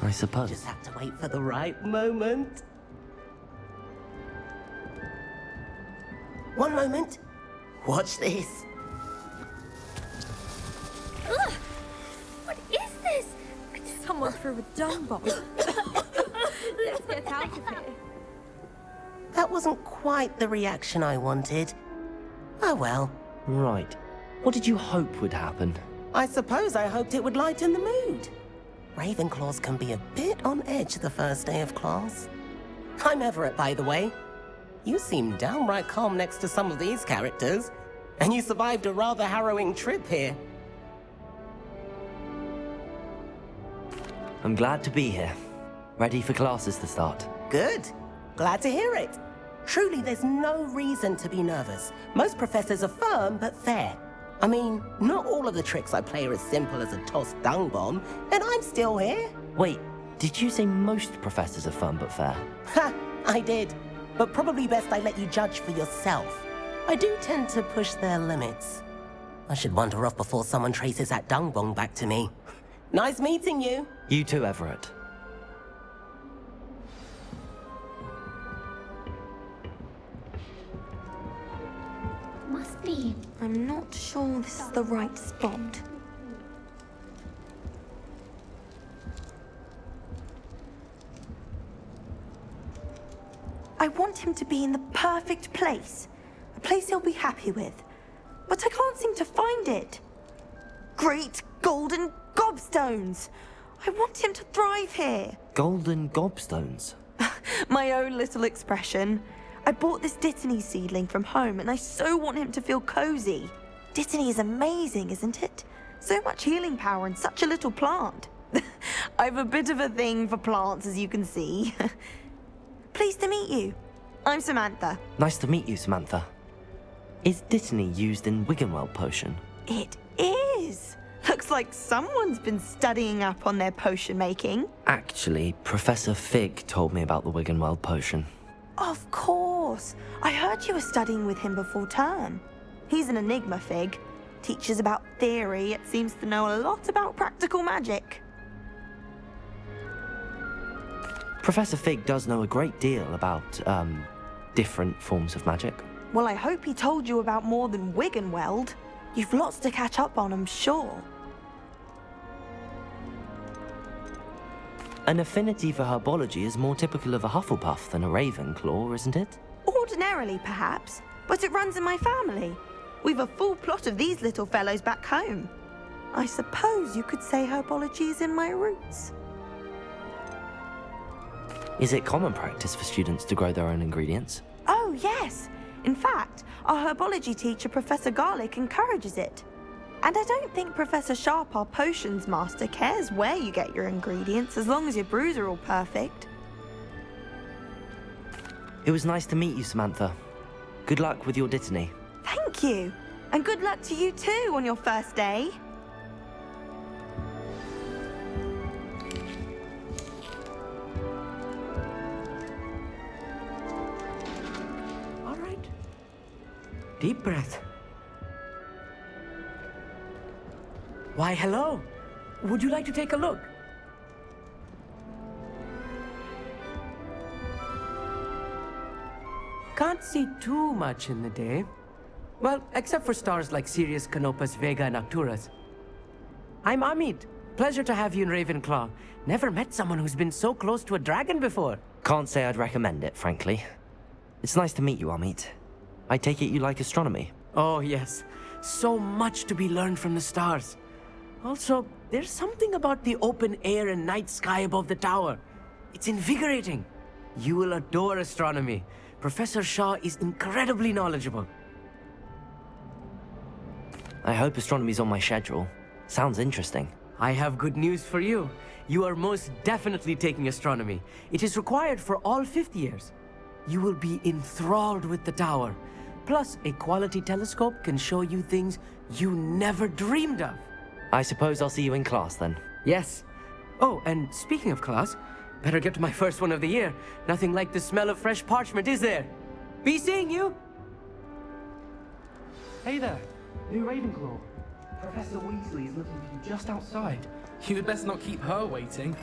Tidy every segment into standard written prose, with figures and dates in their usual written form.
I suppose. Just have to wait for the right moment. One moment. Watch this. Ugh! What is this? Someone threw a dung bomb. Let's get out of here. That wasn't quite the reaction I wanted. Oh well. Right. What did you hope would happen? I suppose I hoped it would lighten the mood. Ravenclaws can be a bit on edge the first day of class. I'm Everett, by the way. You seem downright calm next to some of these characters, and you survived a rather harrowing trip here. I'm glad to be here. Ready for classes to start. Good. Glad to hear it. Truly, there's no reason to be nervous. Most professors are firm but fair. I mean, not all of the tricks I play are as simple as a tossed dung bomb, and I'm still here. Wait, did you say most professors are firm but fair? Ha! I did. But probably best I let you judge for yourself. I do tend to push their limits. I should wander off before someone traces that dung bomb back to me. Nice meeting you. You too, Everett. Must be. I'm not sure this is the right spot. I want him to be in the perfect place. A place he'll be happy with. But I can't seem to find it. Great golden gobstones! I want him to thrive here. Golden gobstones? My own little expression. I bought this Dittany seedling from home and I so want him to feel cozy. Dittany is amazing, isn't it? So much healing power in such a little plant. I've a bit of a thing for plants, as you can see. Pleased to meet you. I'm Samantha. Nice to meet you, Samantha. Is Dittany used in Wiggenweld potion? It is. Looks like someone's been studying up on their potion making. Actually, Professor Fig told me about the Wiggenweld potion. Of course. I heard you were studying with him before term. He's an enigma, Fig. Teaches about theory, yet seems to know a lot about practical magic. Professor Fig does know a great deal about, different forms of magic. Well, I hope he told you about more than Wiggenweld. You've lots to catch up on, I'm sure. An affinity for herbology is more typical of a Hufflepuff than a Ravenclaw, isn't it? Ordinarily, perhaps, but it runs in my family. We've a full plot of these little fellows back home. I suppose you could say herbology is in my roots. Is it common practice for students to grow their own ingredients? Oh, yes. In fact, our herbology teacher, Professor Garlick, encourages it. And I don't think Professor Sharp, our potions master, cares where you get your ingredients, as long as your brews are all perfect. It was nice to meet you, Samantha. Good luck with your Dittany. Thank you. And good luck to you too on your first day. All right. Deep breath. Why, hello. Would you like to take a look? Can't see too much in the day. Well, except for stars like Sirius, Canopus, Vega, and Arcturus. I'm Amit. Pleasure to have you in Ravenclaw. Never met someone who's been so close to a dragon before. Can't say I'd recommend it, frankly. It's nice to meet you, Amit. I take it you like astronomy? Oh, yes. So much to be learned from the stars. Also, there's something about the open air and night sky above the tower. It's invigorating. You will adore astronomy. Professor Shaw is incredibly knowledgeable. I hope astronomy's on my schedule. Sounds interesting. I have good news for you. You are most definitely taking astronomy. It is required for all fifth years. You will be enthralled with the tower. Plus, a quality telescope can show you things you never dreamed of. I suppose I'll see you in class then. Yes. Oh, and speaking of class, better get to my first one of the year. Nothing like the smell of fresh parchment, is there? Be seeing you! Hey there, new Ravenclaw. Professor Weasley is looking for you just outside. You'd best not keep her waiting.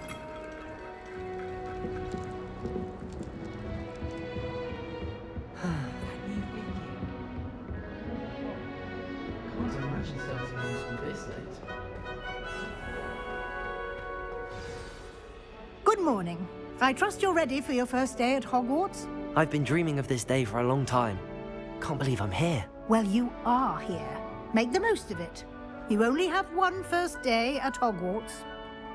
Can't imagine starting on school this late. Good morning. I trust you're ready for your first day at Hogwarts? I've been dreaming of this day for a long time. Can't believe I'm here. Well, you are here. Make the most of it. You only have one first day at Hogwarts.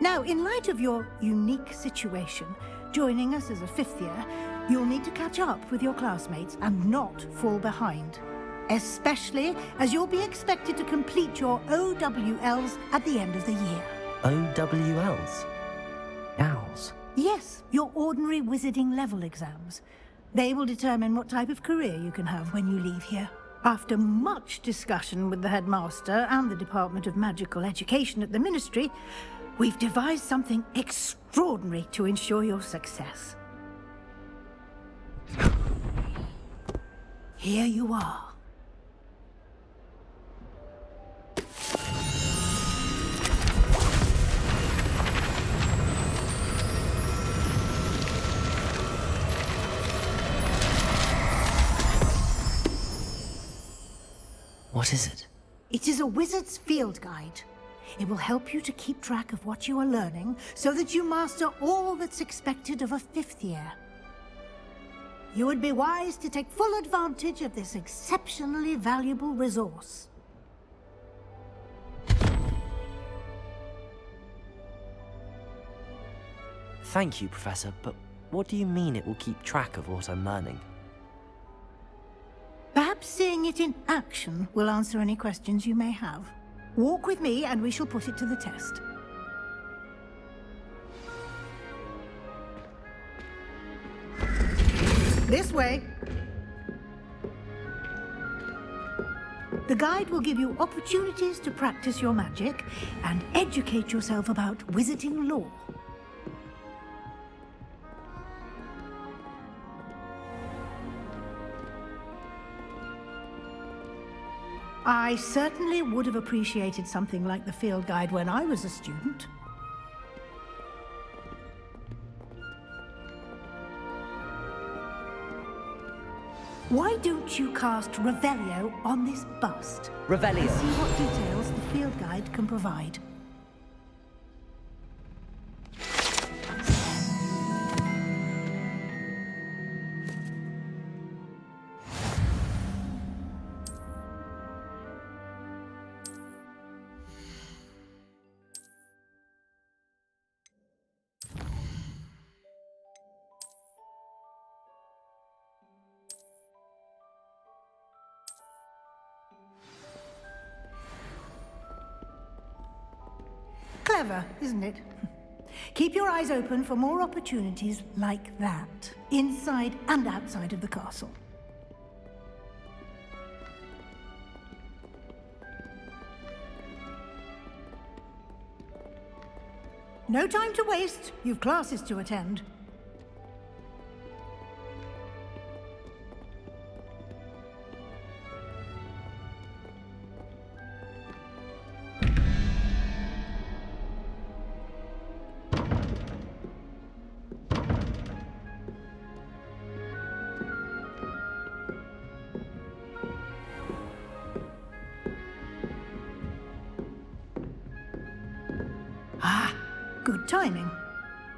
Now, in light of your unique situation, joining us as a fifth year, you'll need to catch up with your classmates and not fall behind. Especially as you'll be expected to complete your OWLs at the end of the year. OWLs? Owls? Yes, your ordinary wizarding level exams. They will determine what type of career you can have when you leave here. After much discussion with the headmaster and the Department of Magical Education at the Ministry, we've devised something extraordinary to ensure your success. Here you are. What is it? It is a wizard's field guide. It will help you to keep track of what you are learning so that you master all that's expected of a fifth year. You would be wise to take full advantage of this exceptionally valuable resource. Thank you, Professor, but what do you mean it will keep track of what I'm learning? Perhaps seeing it in action will answer any questions you may have. Walk with me and we shall put it to the test. This way. The guide will give you opportunities to practice your magic and educate yourself about wizarding lore. I certainly would have appreciated something like the field guide when I was a student. Why don't you cast Revelio on this bust? Revelio. And see what details the field guide can provide. Clever, isn't it? Keep your eyes open for more opportunities like that, inside and outside of the castle. No time to waste. You've classes to attend. Good timing.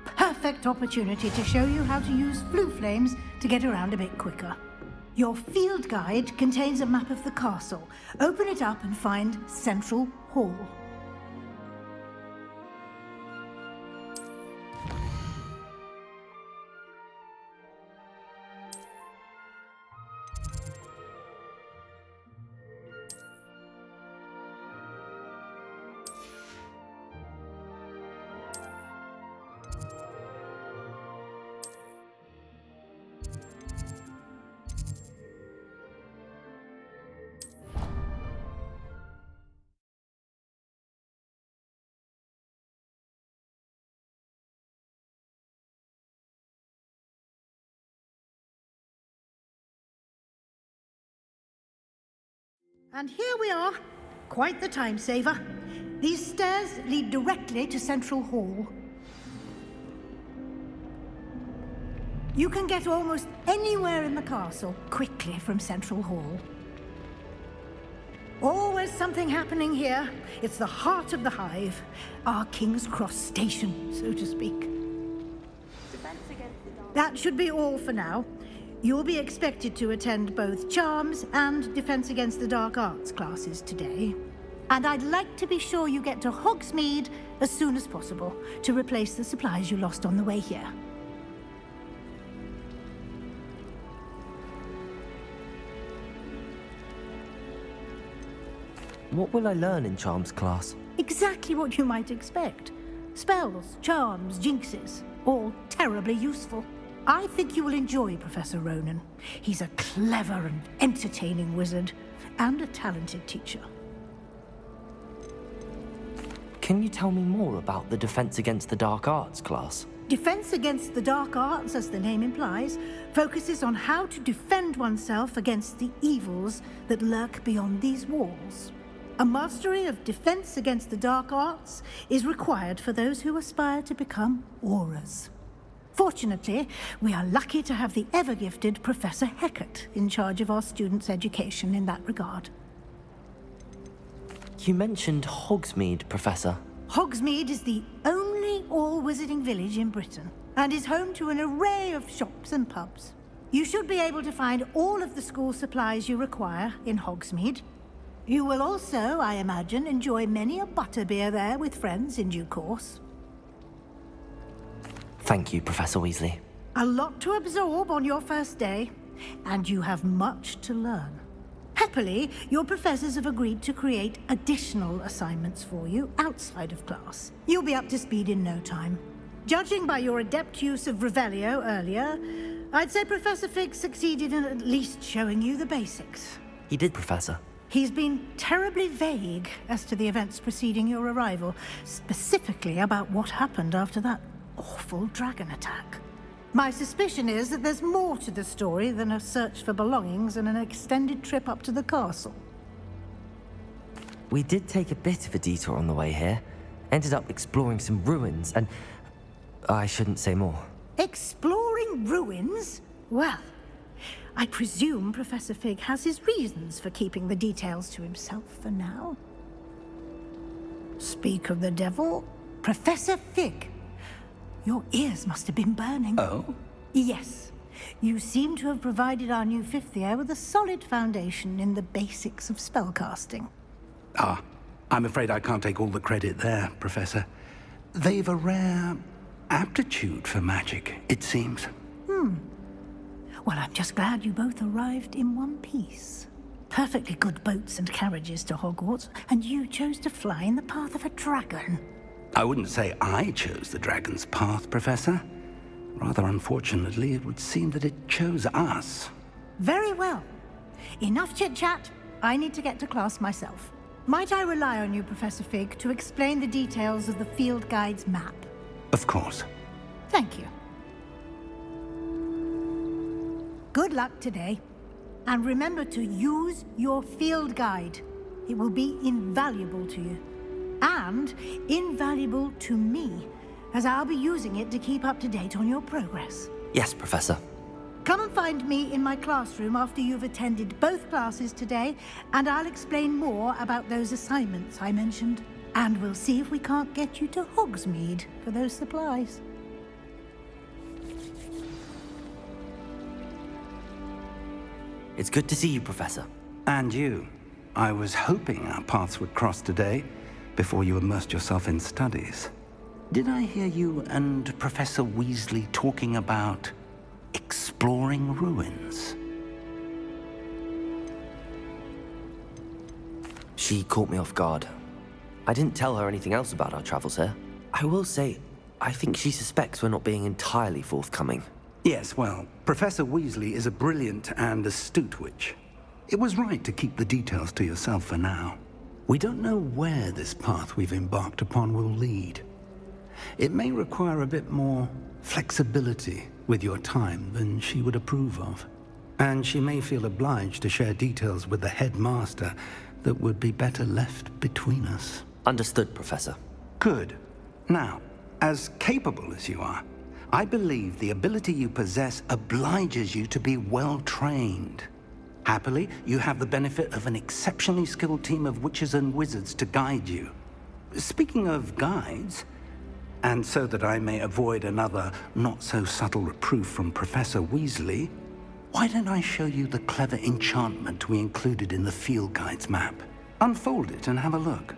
Perfect opportunity to show you how to use flue flames to get around a bit quicker. Your field guide contains a map of the castle. Open it up and find Central Hall. And here we are. Quite the time saver. These stairs lead directly to Central Hall. You can get almost anywhere in the castle quickly from Central Hall. Always something happening here. It's the heart of the hive, our King's Cross station, so to speak. That should be all for now. You'll be expected to attend both Charms and Defense Against the Dark Arts classes today. And I'd like to be sure you get to Hogsmeade as soon as possible to replace the supplies you lost on the way here. What will I learn in Charms class? Exactly what you might expect. Spells, charms, jinxes, all terribly useful. I think you will enjoy Professor Ronan. He's a clever and entertaining wizard, and a talented teacher. Can you tell me more about the Defense Against the Dark Arts class? Defense Against the Dark Arts, as the name implies, focuses on how to defend oneself against the evils that lurk beyond these walls. A mastery of Defense Against the Dark Arts is required for those who aspire to become auras. Fortunately, we are lucky to have the ever-gifted Professor Hecat in charge of our students' education in that regard. You mentioned Hogsmeade, Professor. Hogsmeade is the only all-wizarding village in Britain, and is home to an array of shops and pubs. You should be able to find all of the school supplies you require in Hogsmeade. You will also, I imagine, enjoy many a butterbeer there with friends in due course. Thank you, Professor Weasley. A lot to absorb on your first day, and you have much to learn. Happily, your professors have agreed to create additional assignments for you outside of class. You'll be up to speed in no time. Judging by your adept use of Revelio earlier, I'd say Professor Fig succeeded in at least showing you the basics. He did, Professor. He's been terribly vague as to the events preceding your arrival, specifically about what happened after that awful dragon attack. My suspicion is that there's more to the story than a search for belongings and an extended trip up to the castle. We did take a bit of a detour on the way here. Ended up exploring some ruins and... I shouldn't say more. Exploring ruins? Well, I presume Professor Fig has his reasons for keeping the details to himself for now. Speak of the devil, Professor Fig. Your ears must have been burning. Oh? Yes. You seem to have provided our new fifth year with a solid foundation in the basics of spellcasting. Ah, I'm afraid I can't take all the credit there, Professor. They've a rare aptitude for magic, it seems. Well, I'm just glad you both arrived in one piece. Perfectly good boats and carriages to Hogwarts, and you chose to fly in the path of a dragon. I wouldn't say I chose the dragon's path, Professor. Rather unfortunately, it would seem that it chose us. Very well. Enough chit-chat. I need to get to class myself. Might I rely on you, Professor Fig, to explain the details of the field guide's map? Of course. Thank you. Good luck today. And remember to use your field guide. It will be invaluable to you. And invaluable to me, as I'll be using it to keep up to date on your progress. Yes, Professor. Come and find me in my classroom after you've attended both classes today, and I'll explain more about those assignments I mentioned. And we'll see if we can't get you to Hogsmeade for those supplies. It's good to see you, Professor. And you. I was hoping our paths would cross today, before you immersed yourself in studies. Did I hear you and Professor Weasley talking about exploring ruins? She caught me off guard. I didn't tell her anything else about our travels here. I will say, I think she suspects we're not being entirely forthcoming. Yes, well, Professor Weasley is a brilliant and astute witch. It was right to keep the details to yourself for now. We don't know where this path we've embarked upon will lead. It may require a bit more flexibility with your time than she would approve of. And she may feel obliged to share details with the headmaster that would be better left between us. Understood, Professor. Good. Now, as capable as you are, I believe the ability you possess obliges you to be well trained. Happily, you have the benefit of an exceptionally skilled team of witches and wizards to guide you. Speaking of guides, and so that I may avoid another not-so-subtle reproof from Professor Weasley, why don't I show you the clever enchantment we included in the field guide's map? Unfold it and have a look.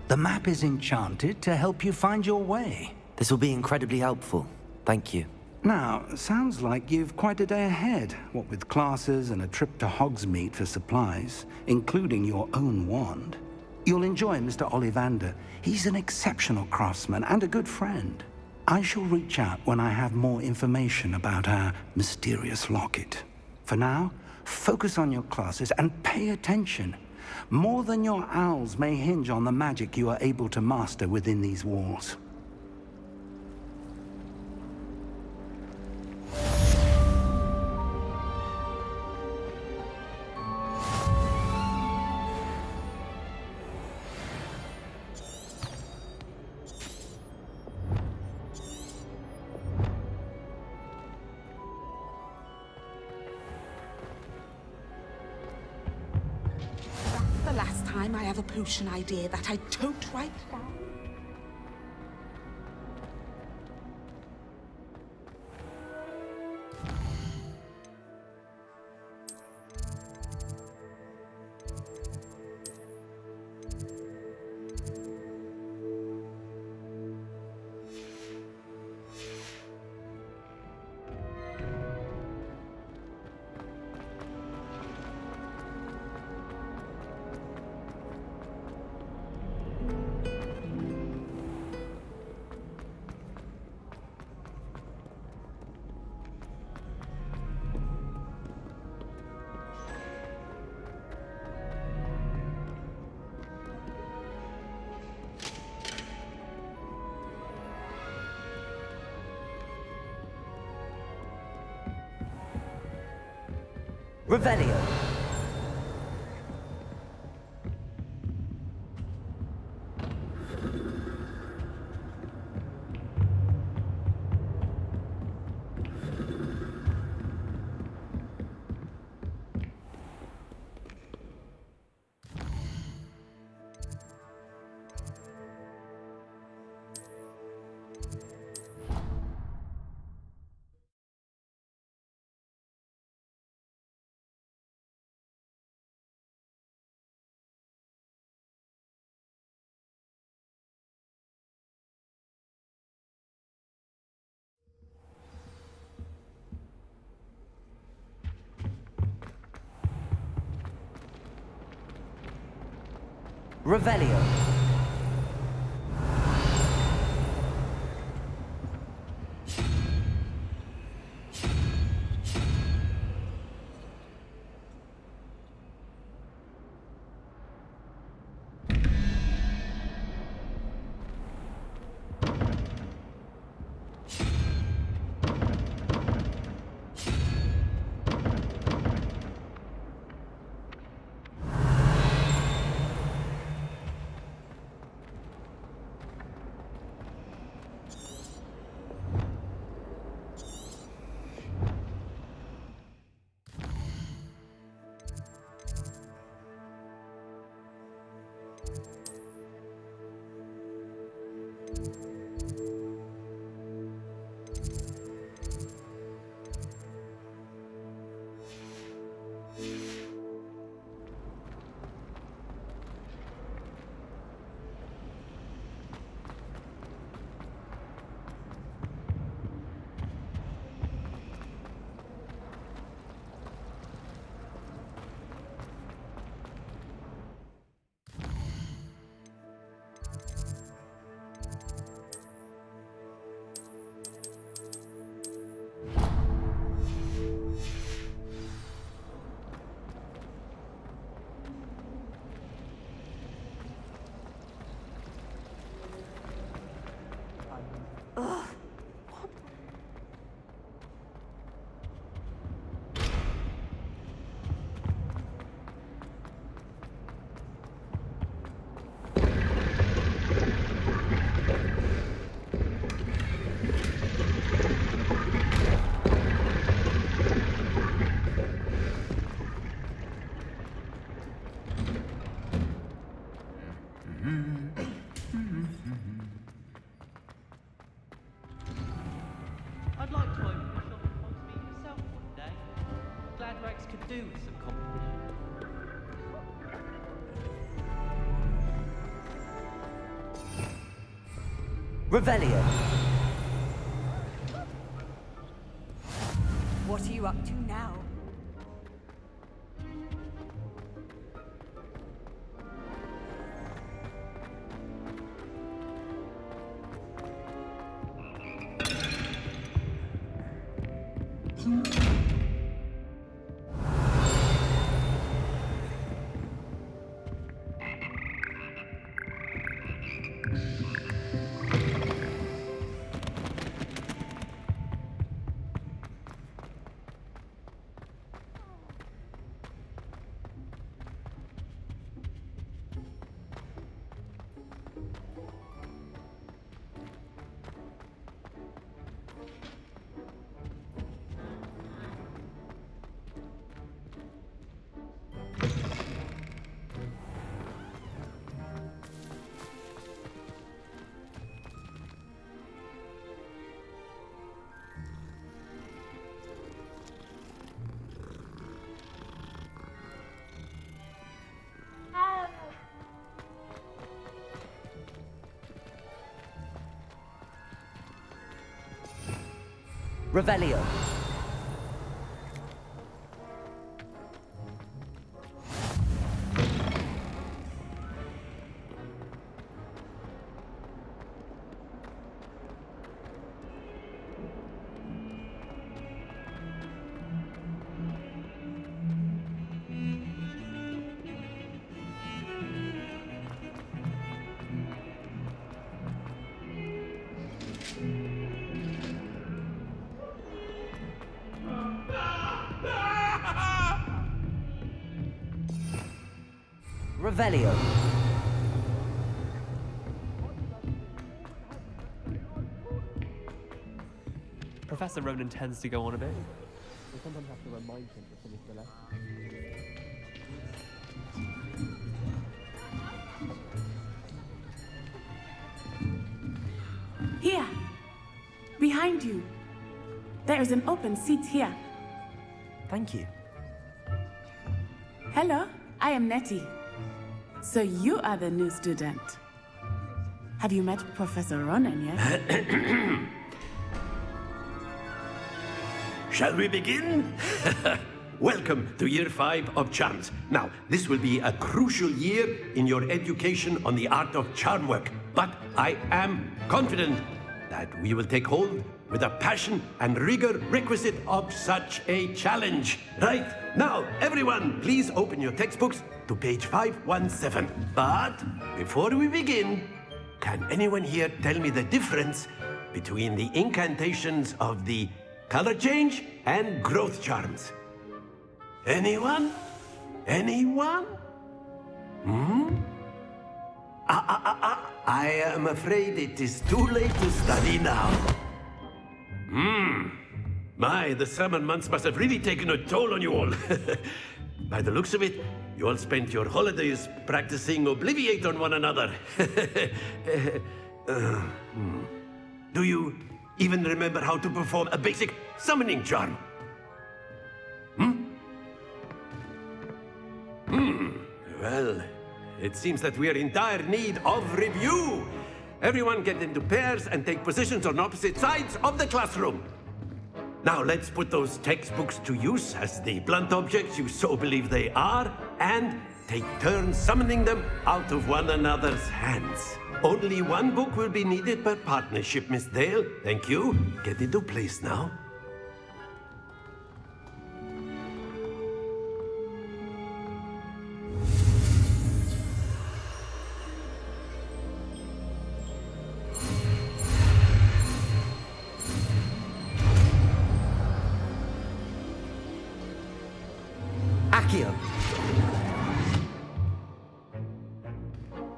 The map is enchanted to help you find your way. This will be incredibly helpful. Thank you. Now, sounds like you've quite a day ahead, what with classes and a trip to Hogsmeade for supplies, including your own wand. You'll enjoy Mr. Ollivander. He's an exceptional craftsman and a good friend. I shall reach out when I have more information about our mysterious locket. For now, focus on your classes and pay attention. More than your owls may hinge on the magic you are able to master within these walls. The last time I have a potion idea that I don't write down. Revelio. Revelio. do with some competition. Revelio. What are you up to now? Revelio. Revelio. Professor Ronan tends to go on a bit. We sometimes have to remind him to finish the lesson. Here! Behind you! There is an open seat here. Thank you. Hello, I am Nettie. So you are the new student. Have you met Professor Ronan yet? Shall we begin? Welcome to Year 5 of Charms. Now, this will be a crucial year in your education on the art of charm work, but I am confident that we will take hold with the passion and rigor requisite of such a challenge. Right, now, everyone, please open your textbooks to page 517. But before we begin, can anyone here tell me the difference between the incantations of the color change and growth charms? Anyone? Anyone? I am afraid it is too late to study now. My, the summer months must have really taken a toll on you all. By the looks of it, you all spent your holidays practicing Obliviate on one another. Do you even remember how to perform a basic summoning charm? Well, it seems that we are in dire need of review. Everyone get into pairs and take positions on opposite sides of the classroom. Now let's put those textbooks to use as the blunt objects you so believe they are, and take turns summoning them out of one another's hands. Only one book will be needed per partnership, Miss Dale. Thank you. Get into place now. Accio.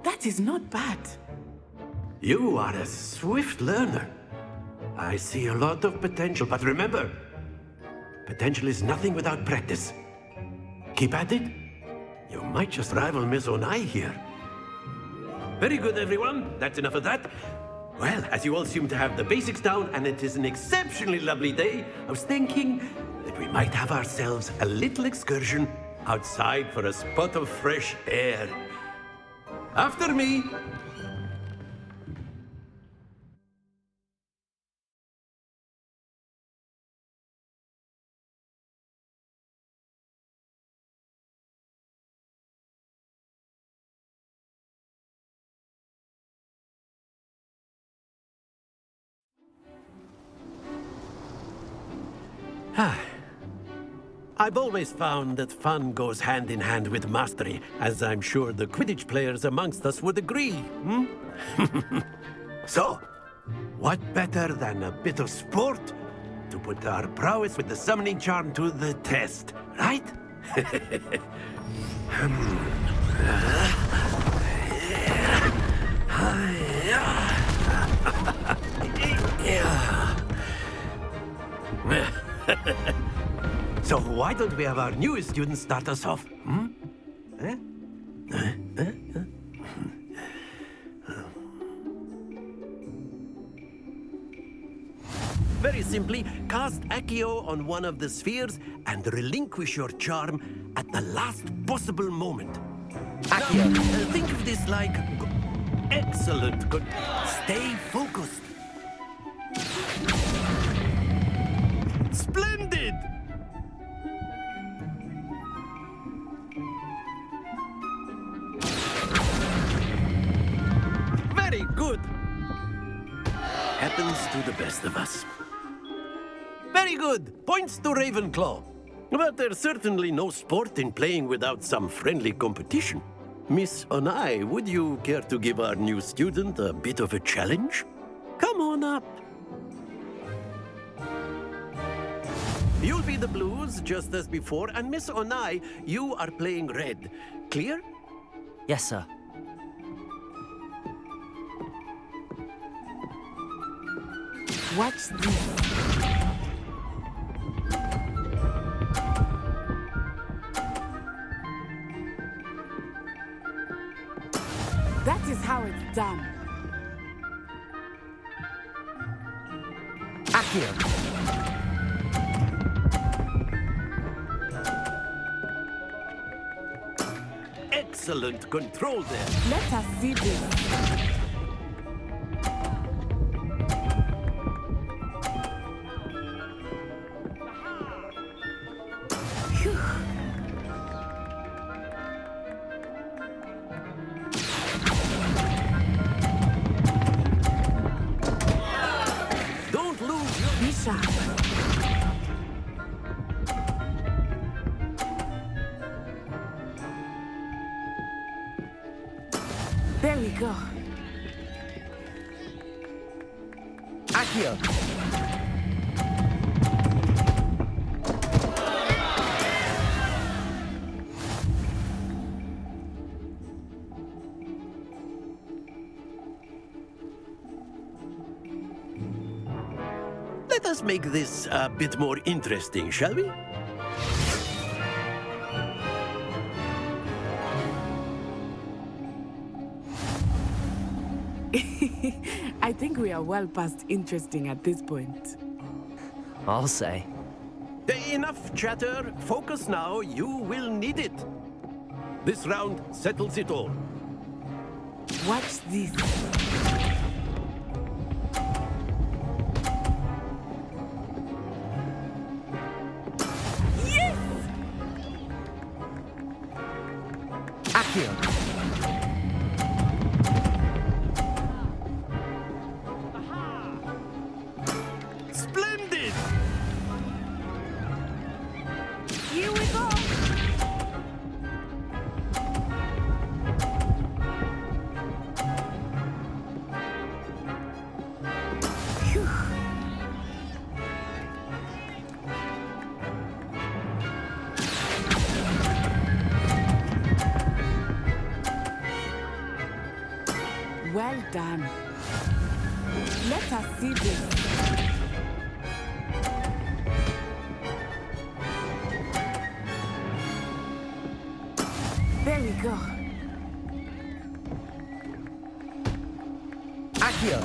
That is not bad. You are a swift learner. I see a lot of potential, but remember, potential is nothing without practice. Keep at it. You might just rival Miss Onai here. Very good, everyone. That's enough of that. Well, as you all seem to have the basics down, and it is an exceptionally lovely day, I was thinking the that we might have ourselves a little excursion outside for a spot of fresh air. After me! I've always found that fun goes hand in hand with mastery, as I'm sure the Quidditch players amongst us would agree, So, what better than a bit of sport to put our prowess with the summoning charm to the test, right? So why don't we have our newest student start us off? Very simply, cast Accio on one of the spheres and relinquish your charm at the last possible moment. Accio. Now, think of this like... Excellent. Good. Stay focused. Splendid! Very good. Happens to the best of us. Very good. Points to Ravenclaw. But there's certainly no sport in playing without some friendly competition. Miss Onai, would you care to give our new student a bit of a challenge? Come on up. You'll be the blues, just as before, and Miss Onai, you are playing red. Clear? Yes, sir. Watch this. That is how it's done. Accio. Excellent control there. Let us see this. Don't lose your... Be sharp. There we go. Accio. Let us make this a bit more interesting, shall we? I think we are well past interesting at this point. I'll say. Enough chatter. Focus now. You will need it. This round settles it all. Watch this. Yes! Accio. Splendid! Here we go. Well done. Let us see this. There we go. Accio.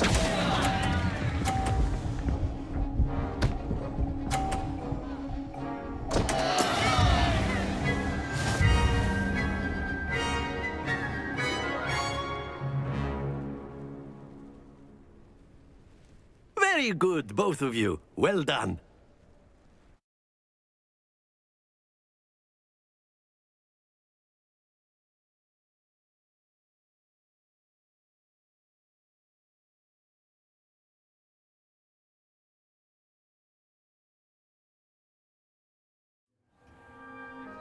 Very good, both of you. Well done.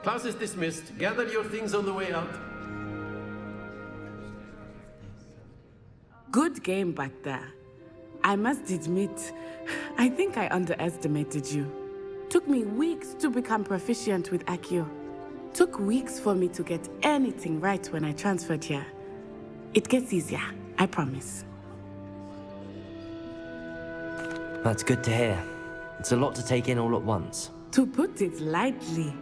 Class is dismissed. Gather your things on the way out. Good game back there. I must admit, I think I underestimated you. Took me weeks to become proficient with Accio. Took weeks for me to get anything right when I transferred here. It gets easier, I promise. That's good to hear. It's a lot to take in all at once. To put it lightly,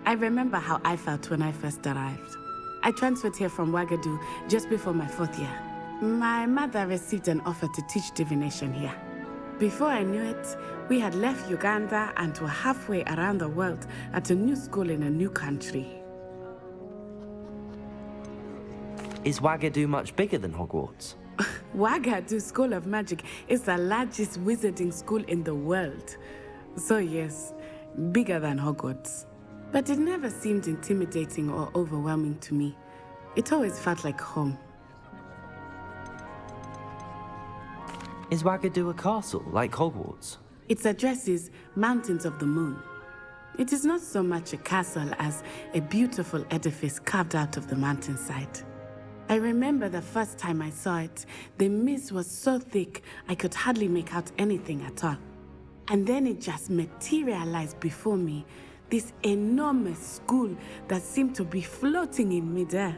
I remember how I felt when I first arrived. I transferred here from Wagadu just before my 4th year. My mother received an offer to teach divination here. Before I knew it, we had left Uganda and were halfway around the world at a new school in a new country. Is Wagadu much bigger than Hogwarts? Wagadu School of Magic is the largest wizarding school in the world. So yes, bigger than Hogwarts. But it never seemed intimidating or overwhelming to me. It always felt like home. Is Wagadu a castle, like Hogwarts? Its address is Mountains of the Moon. It is not so much a castle as a beautiful edifice carved out of the mountainside. I remember the first time I saw it, the mist was so thick I could hardly make out anything at all. And then it just materialized before me, this enormous school that seemed to be floating in midair.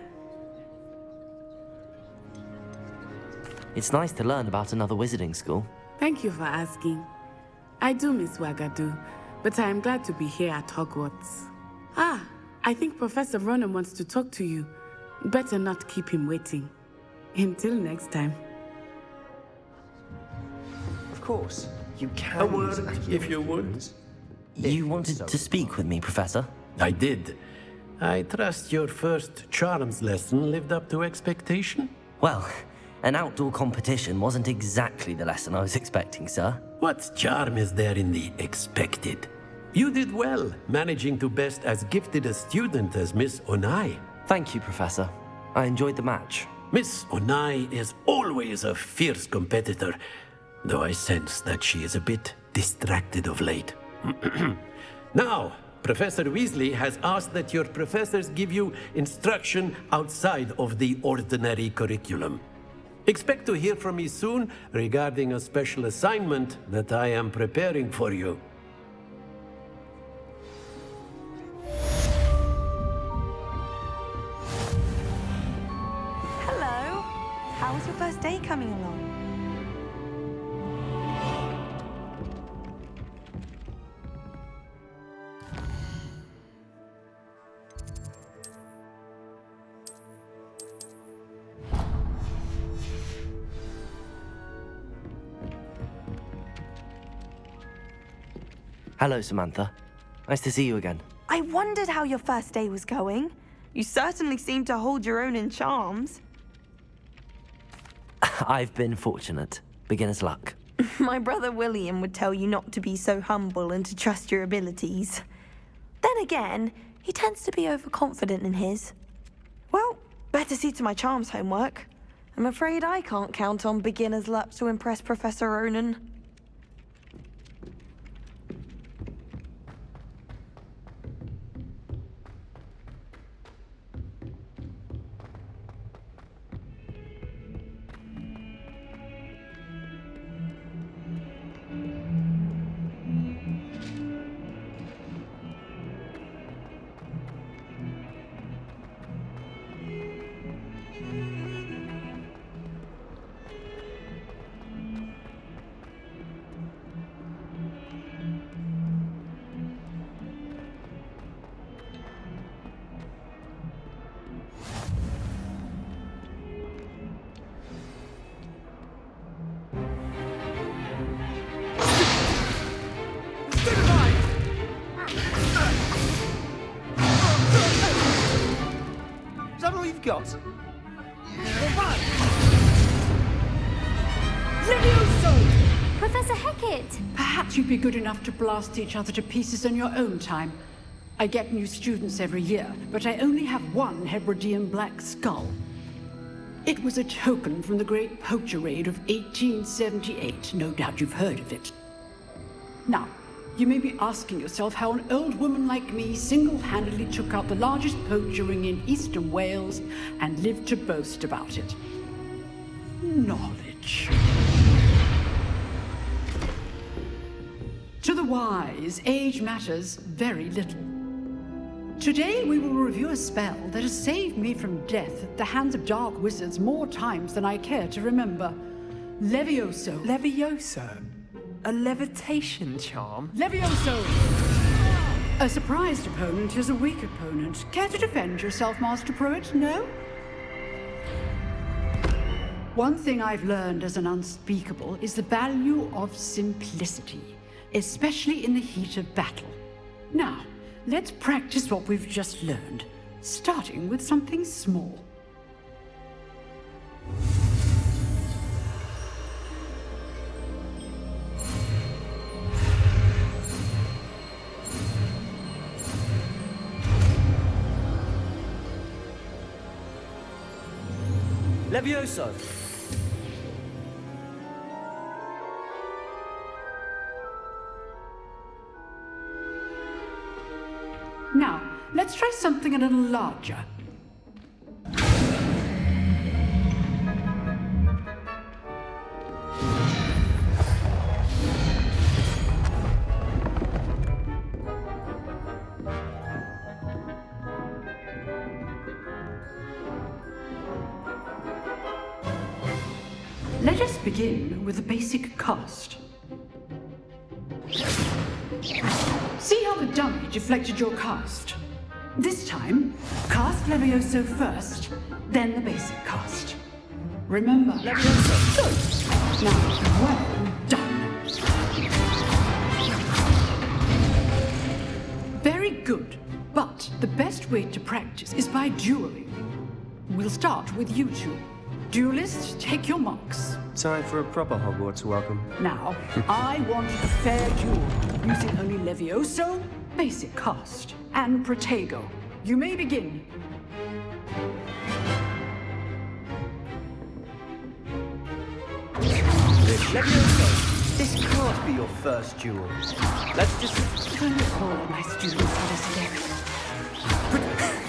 It's nice to learn about another wizarding school. Thank you for asking. I do miss Wagadu, but I am glad to be here at Hogwarts. Ah, I think Professor Ronan wants to talk to you. Better not keep him waiting. Until next time. Of course, you can. A word, if you would. You wanted to speak with me, Professor? I did. I trust your first charms lesson lived up to expectation? Well, an outdoor competition wasn't exactly the lesson I was expecting, sir. What charm is there in the expected? You did well, managing to best as gifted a student as Miss Onai. Thank you, Professor. I enjoyed the match. Miss Onai is always a fierce competitor, though I sense that she is a bit distracted of late. Now, Professor Weasley has asked that your professors give you instruction outside of the ordinary curriculum. Expect to hear from me soon regarding a special assignment that I am preparing for you. Hello. How was your first day coming along? Hello, Samantha. Nice to see you again. I wondered how your first day was going. You certainly seem to hold your own in charms. I've been fortunate. Beginner's luck. My brother William would tell you not to be so humble and to trust your abilities. Then again, he tends to be overconfident in his. Well, better see to my charms homework. I'm afraid I can't count on beginner's luck to impress Professor Ronan. Is that all you've got? Professor Professor Hecat! Perhaps you'd be good enough to blast each other to pieces in your own time. I get new students every year, but I only have one Hebridean black skull. It was a token from the Great Poacher Raid of 1878. No doubt you've heard of it. Now, you may be asking yourself how an old woman like me single-handedly took out the largest poacher ring in eastern Wales and lived to boast about it. Knowledge. To the wise, age matters very little. Today we will review a spell that has saved me from death at the hands of dark wizards more times than I care to remember. Levioso. Levioso? A levitation charm? Levioso! A surprised opponent is a weak opponent. Care to defend yourself, Master Pruitt? No? One thing I've learned as an unspeakable is the value of simplicity, especially in the heat of battle. Now, let's practice what we've just learned, starting with something small. Levioso! Now, let's try something a little larger. Let us begin with the basic cast. See how the dummy deflected your cast? This time, cast Levioso first, then the basic cast. Remember, Levioso. Good. Now, well done. Very good. But the best way to practice is by dueling. We'll start with you two. Duelists, take your marks. Time for a proper Hogwarts welcome. Now, I want a fair duel, using only Levioso, basic cast, and Protego. You may begin. Levioso, this can't be your first duel. Let's just... Don't all of my students are this hilarious.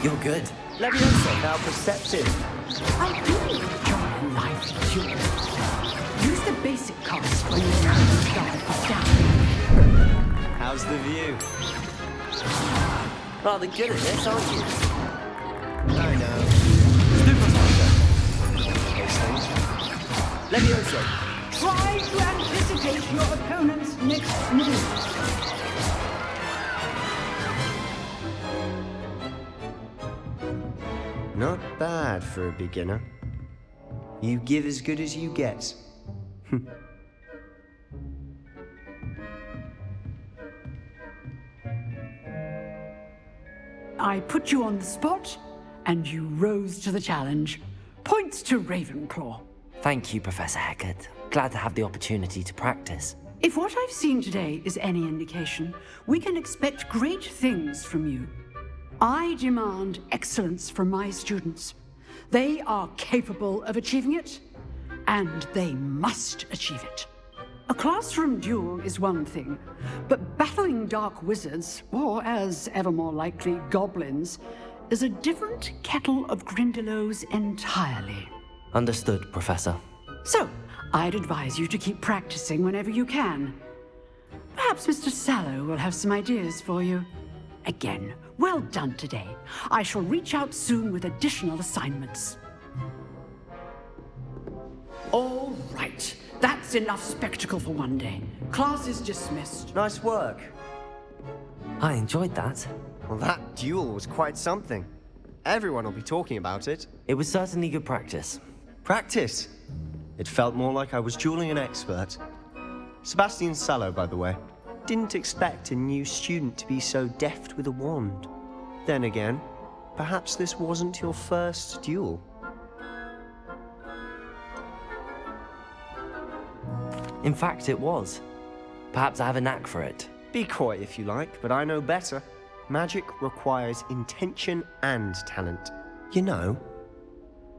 You're good. Levioso, now perceptive. I do enjoy life duels. Use the basic cast when your opponent's guard is down. How's the view? Rather good at this, aren't you? I know. Those things. Levioso. Try to anticipate your opponent's next move. Not bad for a beginner. You give as good as you get. I put you on the spot, and you rose to the challenge. Points to Ravenclaw. Thank you, Professor Hecat. Glad to have the opportunity to practice. If what I've seen today is any indication, we can expect great things from you. I demand excellence from my students. They are capable of achieving it, and they must achieve it. A classroom duel is one thing, but battling dark wizards, or as ever more likely, goblins, is a different kettle of Grindylows entirely. Understood, Professor. So, I'd advise you to keep practicing whenever you can. Perhaps Mr. Sallow will have some ideas for you. Again, well done today. I shall reach out soon with additional assignments. All right. That's enough spectacle for one day. Class is dismissed. Nice work. I enjoyed that. Well, that duel was quite something. Everyone will be talking about it. It was certainly good practice. Practice? It felt more like I was dueling an expert. Sebastian Sallow, by the way. Didn't expect a new student to be so deft with a wand. Then again, perhaps this wasn't your first duel. In fact, it was. Perhaps I have a knack for it. Be coy if you like, but I know better. Magic requires intention and talent. You know,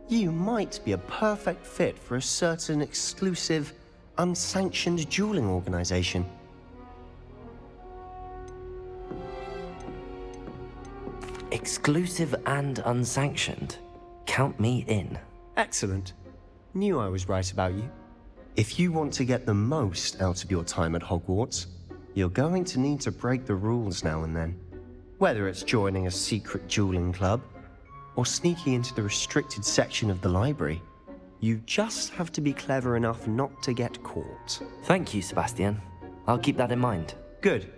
you might be a perfect fit for a certain exclusive, unsanctioned dueling organization. Exclusive and unsanctioned. Count me in. Excellent. Knew I was right about you. If you want to get the most out of your time at Hogwarts, you're going to need to break the rules now and then. Whether it's joining a secret dueling club, or sneaking into the restricted section of the library, you just have to be clever enough not to get caught. Thank you, Sebastian. I'll keep that in mind. Good.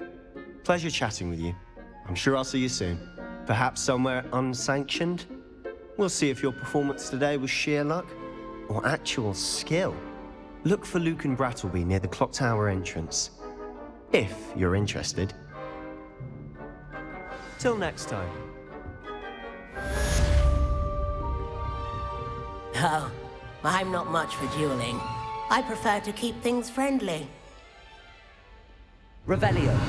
Pleasure chatting with you. I'm sure I'll see you soon. Perhaps somewhere unsanctioned? We'll see if your performance today was sheer luck or actual skill. Look for Luke and Brattleby near the clock tower entrance, if you're interested. Till next time. Oh, I'm not much for dueling. I prefer to keep things friendly. Revelio.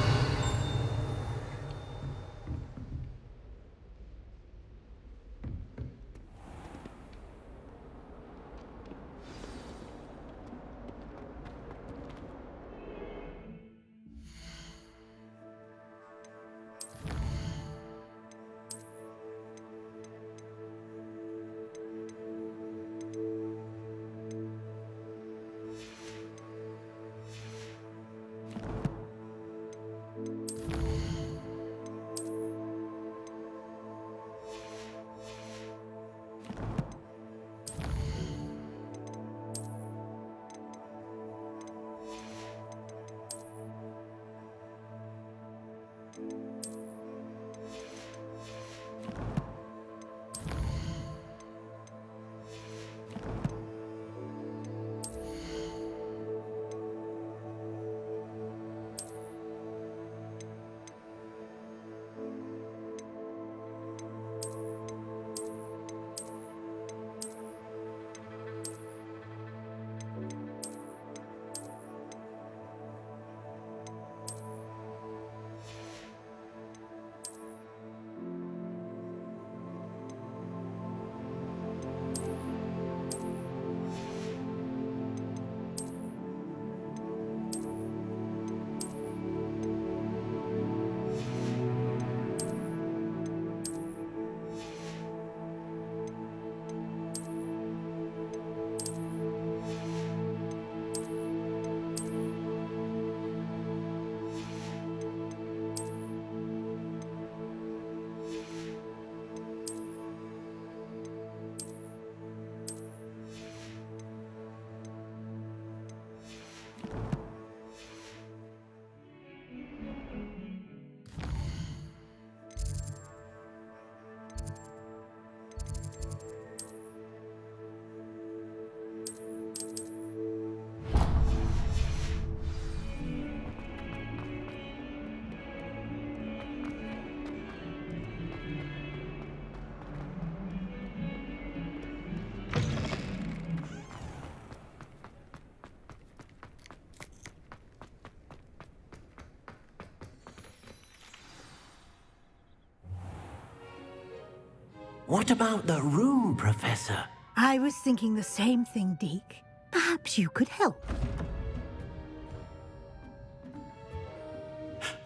What about the room, Professor? I was thinking the same thing, Deke. Perhaps you could help.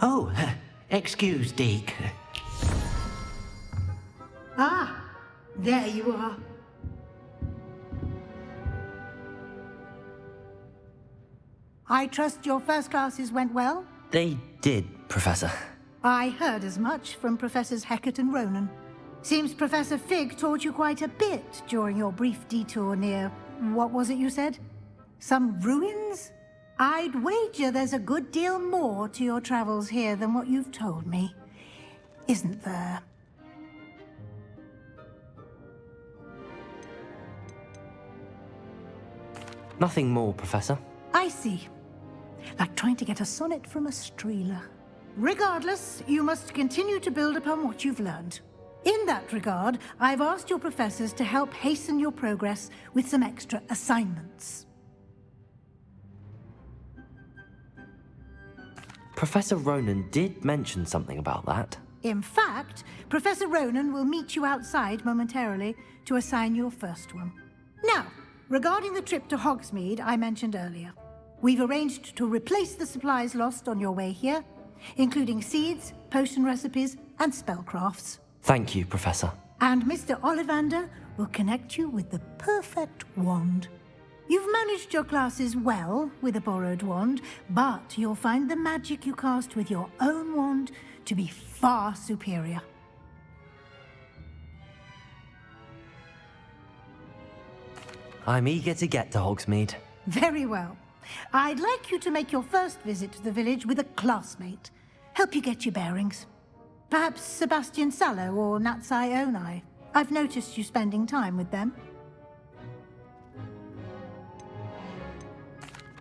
Oh, excuse, Deke. Ah, there you are. I trust your first classes went well? They did, Professor. I heard as much from Professors Hecat and Ronan. Seems Professor Fig taught you quite a bit during your brief detour near... what was it you said? Some ruins? I'd wager there's a good deal more to your travels here than what you've told me. Isn't there? Nothing more, Professor. I see. Like trying to get a sonnet from a streeler. Regardless, you must continue to build upon what you've learned. In that regard, I've asked your professors to help hasten your progress with some extra assignments. Professor Ronan did mention something about that. In fact, Professor Ronan will meet you outside momentarily to assign your first one. Now, regarding the trip to Hogsmeade I mentioned earlier, we've arranged to replace the supplies lost on your way here, including seeds, potion recipes, and spellcrafts. Thank you, Professor. And Mr. Ollivander will connect you with the perfect wand. You've managed your classes well with a borrowed wand, but you'll find the magic you cast with your own wand to be far superior. I'm eager to get to Hogsmeade. Very well. I'd like you to make your first visit to the village with a classmate. Help you get your bearings. Perhaps Sebastian Sallow or Natsai Onai. I've noticed you spending time with them.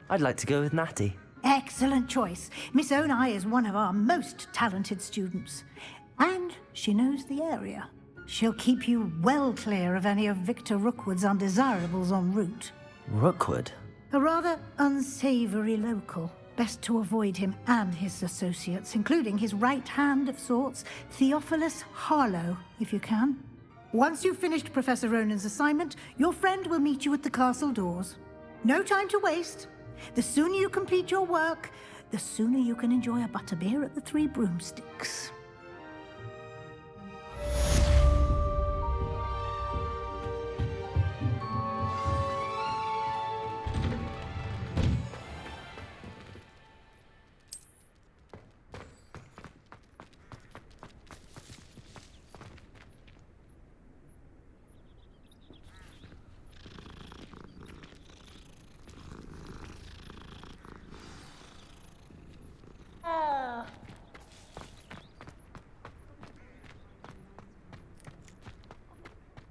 I'd like to go with Natty. Excellent choice. Miss Onai is one of our most talented students. And she knows the area. She'll keep you well clear of any of Victor Rookwood's undesirables en route. Rookwood? A rather unsavory local. Best to avoid him and his associates, including his right hand of sorts, Theophilus Harlow, if you can. Once you've finished Professor Ronan's assignment, your friend will meet you at the castle doors. No time to waste. The sooner you complete your work, the sooner you can enjoy a butterbeer at the Three Broomsticks.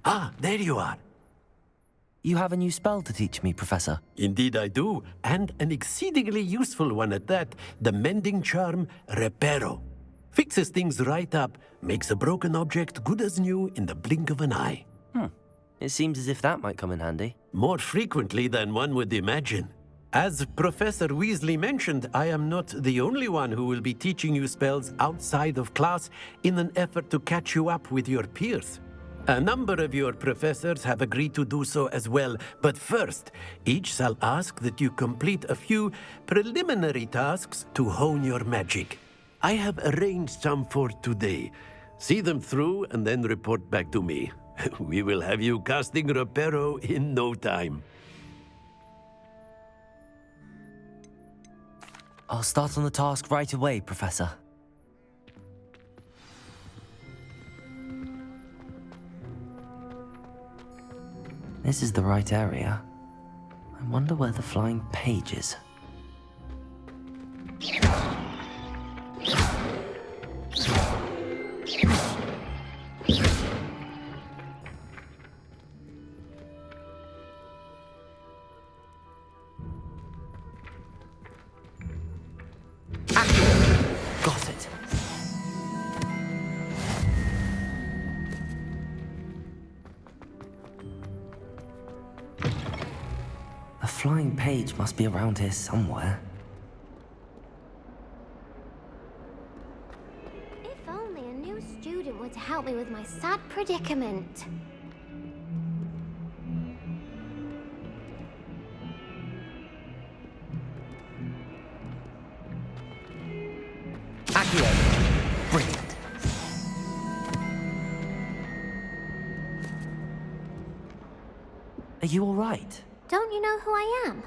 Ah, there you are. You have a new spell to teach me, Professor. Indeed I do, and an exceedingly useful one at that. The mending charm, Reparo. Fixes things right up, makes a broken object good as new in the blink of an eye. It seems as if that might come in handy. More frequently than one would imagine. As Professor Weasley mentioned, I am not the only one who will be teaching you spells outside of class in an effort to catch you up with your peers. A number of your professors have agreed to do so as well, but first, each shall ask that you complete a few preliminary tasks to hone your magic. I have arranged some for today. See them through and then report back to me. We will have you casting Reparo in no time. I'll start on the task right away, Professor. This is the right area. I wonder where the flying page is. Got it. The flying page must be around here somewhere. If only a new student were to help me with my sad predicament. Accio! Brilliant. Are you all right? Don't you know who I am?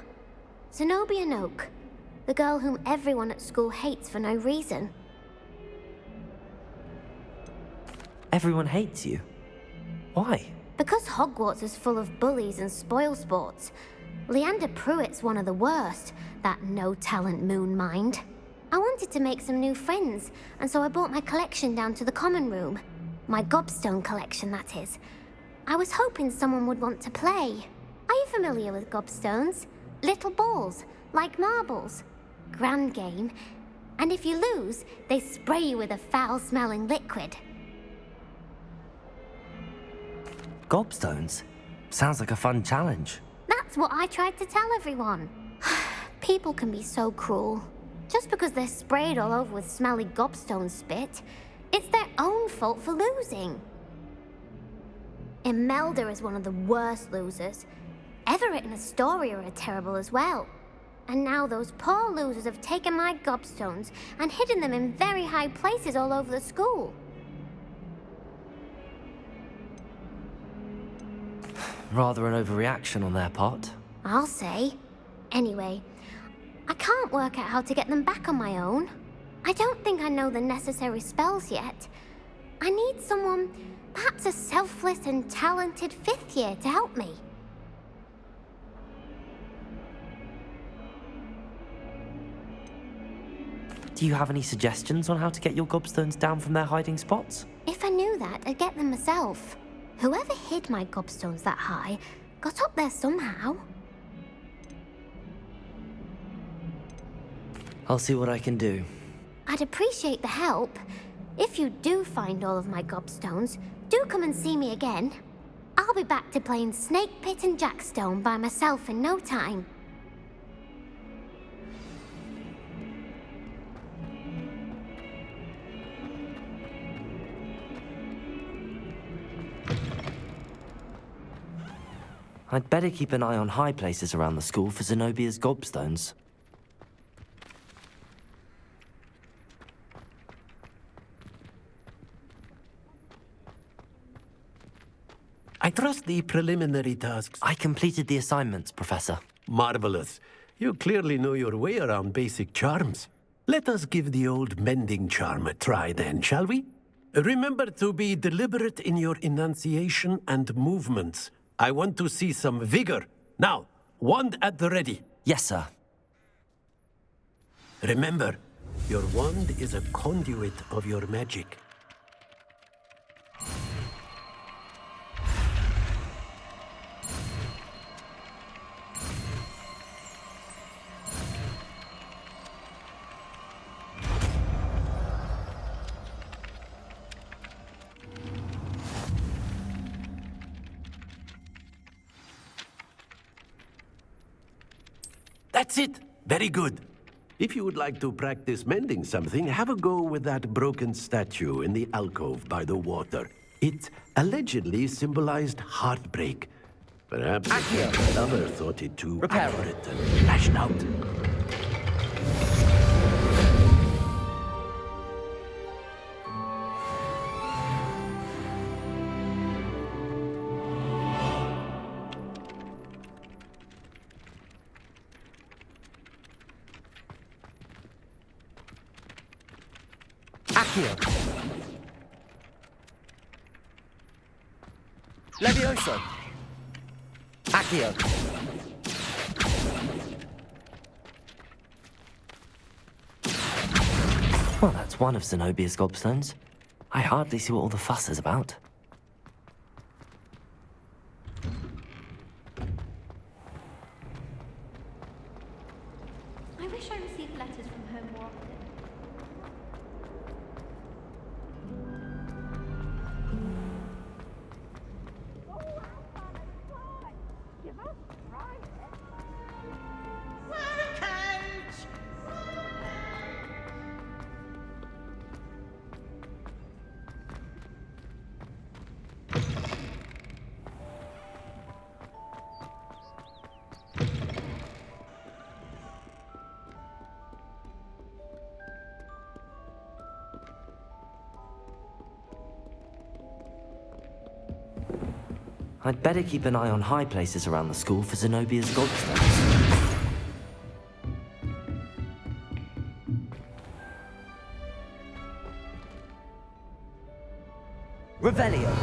Zenobia Noak, the girl whom everyone at school hates for no reason. Everyone hates you. Why? Because Hogwarts is full of bullies and spoilsports. Leander Pruitt's one of the worst, that no-talent moon mind. I wanted to make some new friends, and so I brought my collection down to the common room. My gobstone collection, that is. I was hoping someone would want to play. Are you familiar with gobstones? Little balls, like marbles. Grand game. And if you lose, they spray you with a foul-smelling liquid. Gobstones? Sounds like a fun challenge. That's what I tried to tell everyone. People can be so cruel. Just because they're sprayed all over with smelly gobstone spit, it's their own fault for losing. Imelda is one of the worst losers. Everett and Astoria are terrible as well. And now those poor losers have taken my gobstones and hidden them in very high places all over the school. Rather an overreaction on their part. I'll say. Anyway, I can't work out how to get them back on my own. I don't think I know the necessary spells yet. I need someone, perhaps a selfless and talented 5th year to help me. Do you have any suggestions on how to get your gobstones down from their hiding spots? If I knew that, I'd get them myself. Whoever hid my gobstones that high got up there somehow. I'll see what I can do. I'd appreciate the help. If you do find all of my gobstones, do come and see me again. I'll be back to playing Snake Pit and Jackstone by myself in no time. I'd better keep an eye on high places around the school for Zenobia's gobstones. I trust the preliminary tasks. I completed the assignments, Professor. Marvelous. You clearly know your way around basic charms. Let us give the old mending charm a try then, shall we? Remember to be deliberate in your enunciation and movements. I want to see some vigor. Now, wand at the ready. Yes, sir. Remember, your wand is a conduit of your magic. That's it! Very good. If you would like to practice mending something, have a go with that broken statue in the alcove by the water. It allegedly symbolized heartbreak. Perhaps the lover thought it too accurate and lashed out. Levioso! Accio! Well, that's one of Zenobia's gobstones. I hardly see what all the fuss is about. I wish I received letters from home more often. I'd better keep an eye on high places around the school for Zenobia's gobstones. Revelio!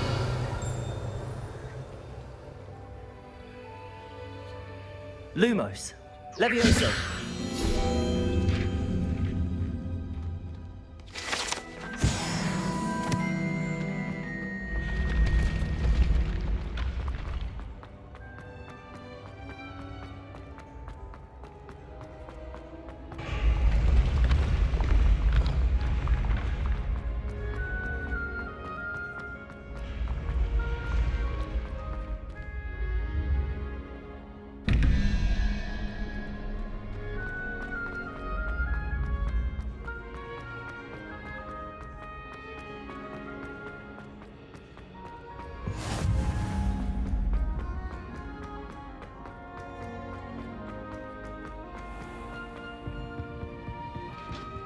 Lumos! Levioso!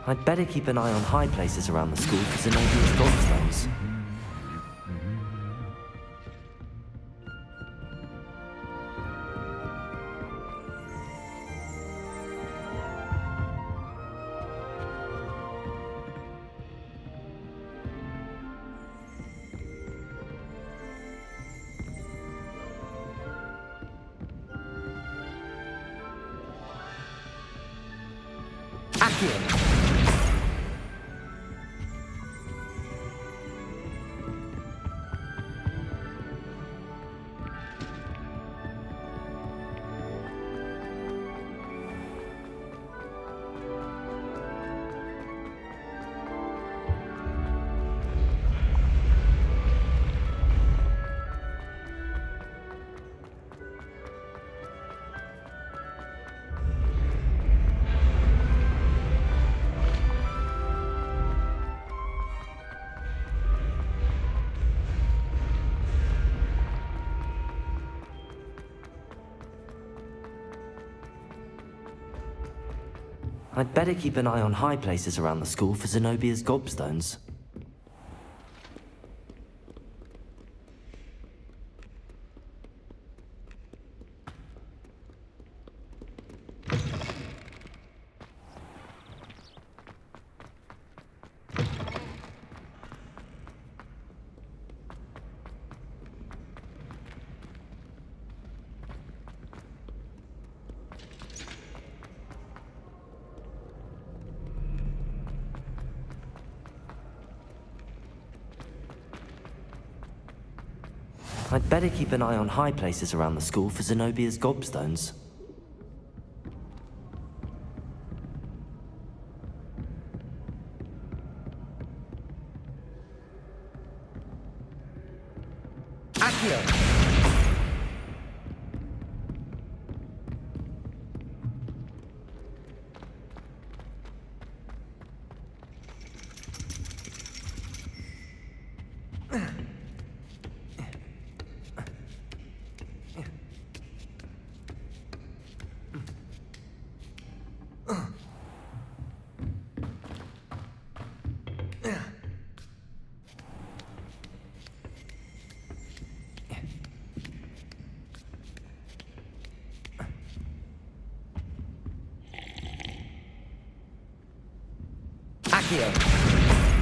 I'd better keep an eye on high places around the school for Zenobia's gobstones. I'd better keep an eye on high places around the school for Zenobia's gobstones. I'd better keep an eye on high places around the school for Zenobia's gobstones.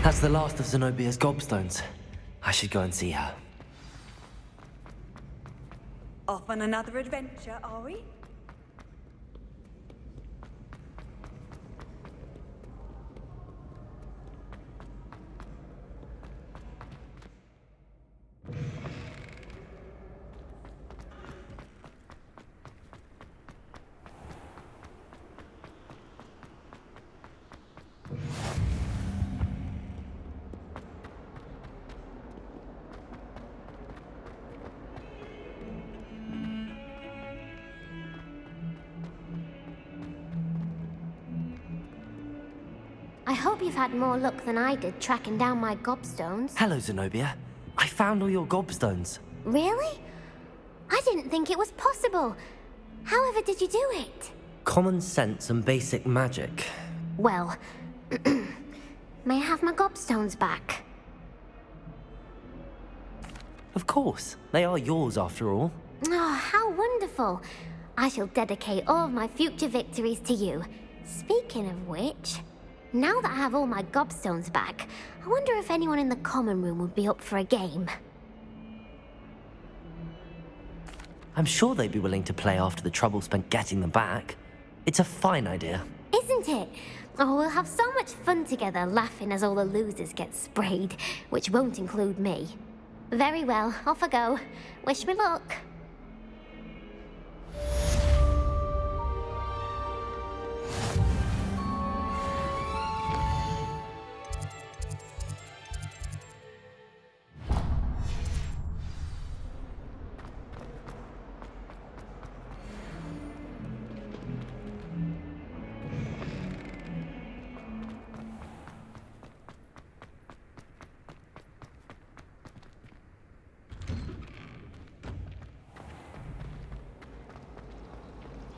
That's the last of Zenobia's gobstones. I should go and see her. Off on another adventure, are we? I hope you've had more luck than I did tracking down my gobstones. Hello, Zenobia. I found all your gobstones. Really? I didn't think it was possible. However did you do it? Common sense and basic magic. Well, may I have my gobstones back? Of course. They are yours after all. Oh, how wonderful. I shall dedicate all of my future victories to you. Speaking of which, now that I have all my gobstones back, I wonder if anyone in the common room would be up for a game. I'm sure they'd be willing to play after the trouble spent getting them back. It's a fine idea. Isn't it? Oh, we'll have so much fun together, laughing as all the losers get sprayed, which won't include me. Very well, off I go. Wish me luck.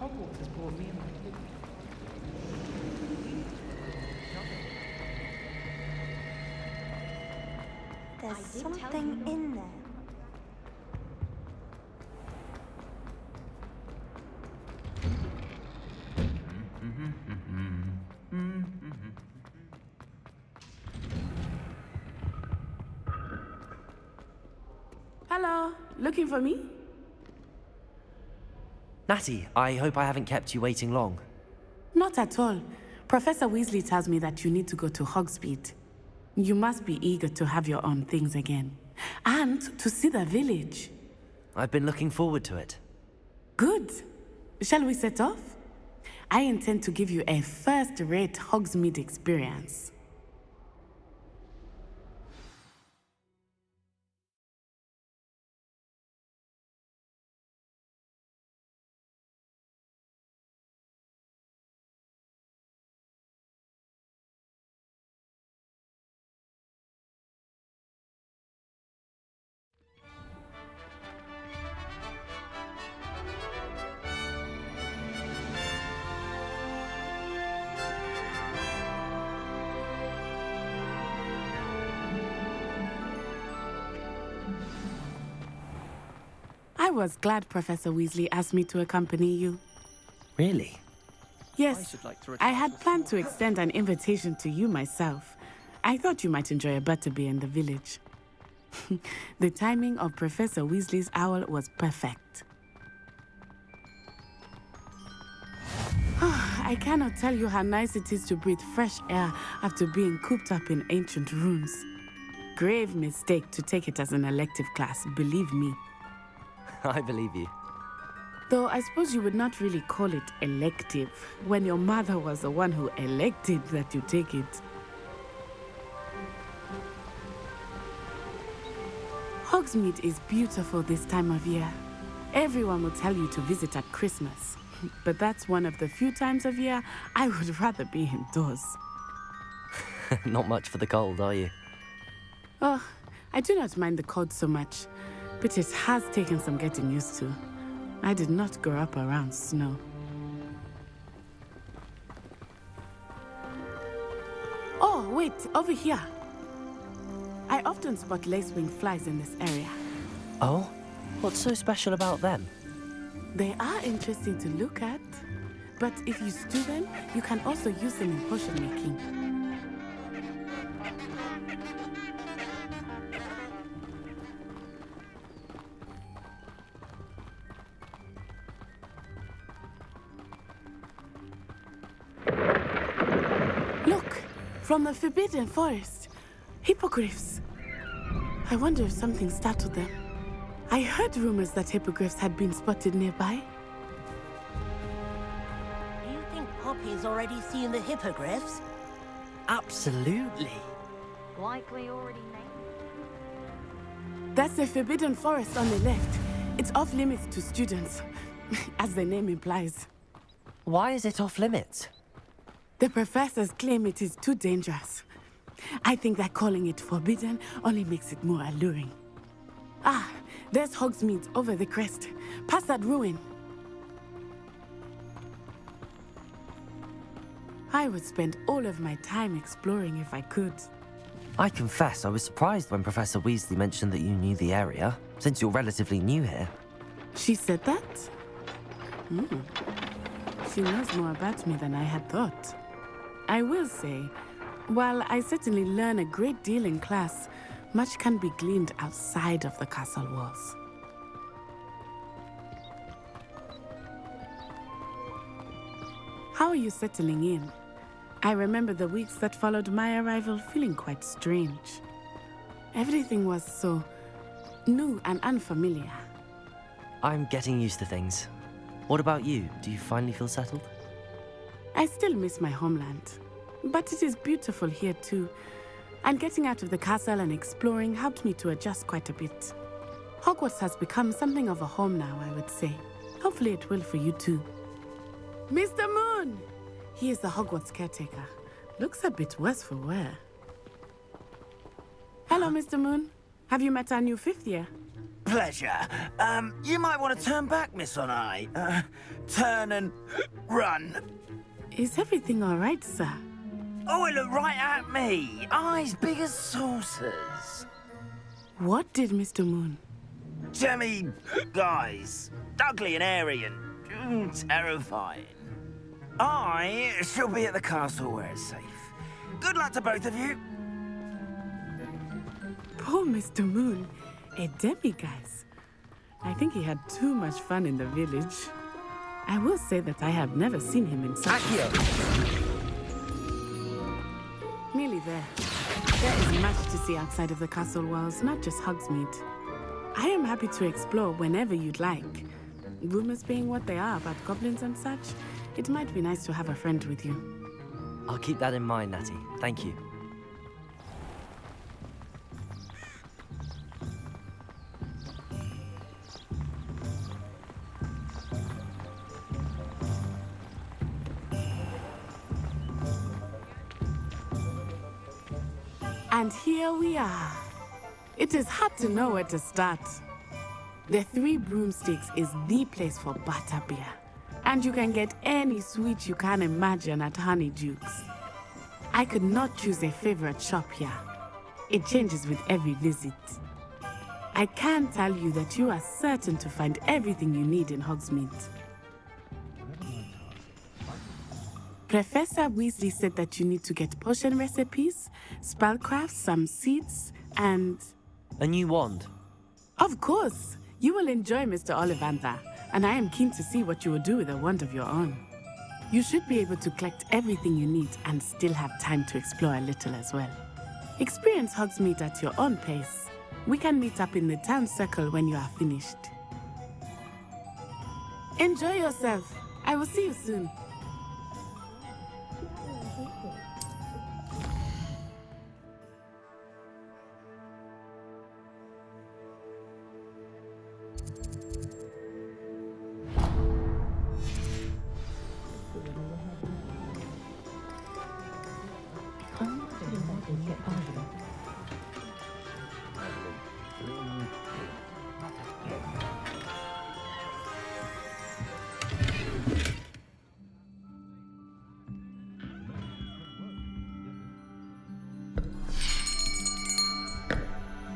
Hogwarts has brought me and my There's something in there. Hello, looking for me? Natty, I hope I haven't kept you waiting long. Not at all. Professor Weasley tells me that you need to go to Hogsmeade. You must be eager to have your own things again. And to see the village. I've been looking forward to it. Good. Shall we set off? I intend to give you a first-rate Hogsmeade experience. I was glad Professor Weasley asked me to accompany you. Really? Yes, I had planned to extend an invitation to you myself. I thought you might enjoy a butterbeer in the village. The timing of Professor Weasley's owl was perfect. I cannot tell you how nice it is to breathe fresh air after being cooped up in ancient rooms. Grave mistake to take it as an elective class, believe me. I believe you. Though I suppose you would not really call it elective when your mother was the one who elected that you take it. Hogsmeade is beautiful this time of year. Everyone will tell you to visit at Christmas. But that's one of the few times of year I would rather be indoors. Not much for the cold, are you? Oh, I do not mind the cold so much, but it has taken some getting used to. I did not grow up around snow. Oh, wait, over here. I often spot lacewing flies in this area. Oh? What's so special about them? They are interesting to look at, but if you stew them, you can also use them in potion making. Look, from the Forbidden Forest, hippogriffs. I wonder if something startled them. I heard rumors that hippogriffs had been spotted nearby. Do you think Poppy's already seen the hippogriffs? Absolutely. Likely already named. That's the Forbidden Forest on the left. It's off limits to students, as the name implies. Why is it off limits? The professors claim it is too dangerous. I think that calling it forbidden only makes it more alluring. Ah, there's Hogsmeade over the crest, past that ruin. I would spend all of my time exploring if I could. I confess I was surprised when Professor Weasley mentioned that you knew the area, since you're relatively new here. She said that? She knows more about me than I had thought. I will say, while I certainly learn a great deal in class, much can be gleaned outside of the castle walls. How are you settling in? I remember the weeks that followed my arrival feeling quite strange. Everything was so new and unfamiliar. I'm getting used to things. What about you? Do you finally feel settled? I still miss my homeland, but it is beautiful here too. And getting out of the castle and exploring helped me to adjust quite a bit. Hogwarts has become something of a home now, I would say. Hopefully it will for you too. Mr. Moon! He is the Hogwarts caretaker. Looks a bit worse for wear. Hello, Mr. Moon. Have you met our new fifth year? Pleasure. You might want to turn back, Miss Onai. Turn and run. Is everything all right, sir? Oh, it looked right at me. Eyes big as saucers. What did Mr. Moon? Jemmy, guys, ugly and airy and terrifying. I shall be at the castle where it's safe. Good luck to both of you. Poor Mr. Moon, a demiguise. I think he had too much fun in the village. I will say that I have never seen him in such... Nearly there. There is much to see outside of the castle walls, not just Hogsmeade. I am happy to explore whenever you'd like. Rumors being what they are about goblins and such, it might be nice to have a friend with you. I'll keep that in mind, Natty. Thank you. And here we are. It is hard to know where to start. The Three Broomsticks is the place for butterbeer. And you can get any sweet you can imagine at Honeydukes. I could not choose a favorite shop here. It changes with every visit. I can tell you that you are certain to find everything you need in Hogsmeade. Professor Weasley said that you need to get potion recipes, spellcraft, some seeds, and... A new wand. Of course! You will enjoy Mr. Ollivander, and I am keen to see what you will do with a wand of your own. You should be able to collect everything you need and still have time to explore a little as well. Experience Hogsmeade at your own pace. We can meet up in the town circle when you are finished. Enjoy yourself. I will see you soon.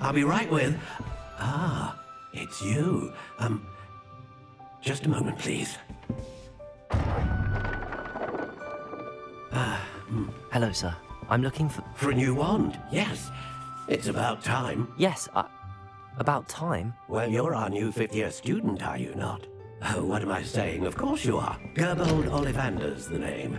I'll be right with... Ah, it's you. Just a moment, please. Hello, sir. I'm looking for... For a new wand, yes. It's about time. Yes, about time? Well, you're our new fifth-year student, are you not? Oh, what am I saying? Of course you are. Gerbold Ollivander's the name.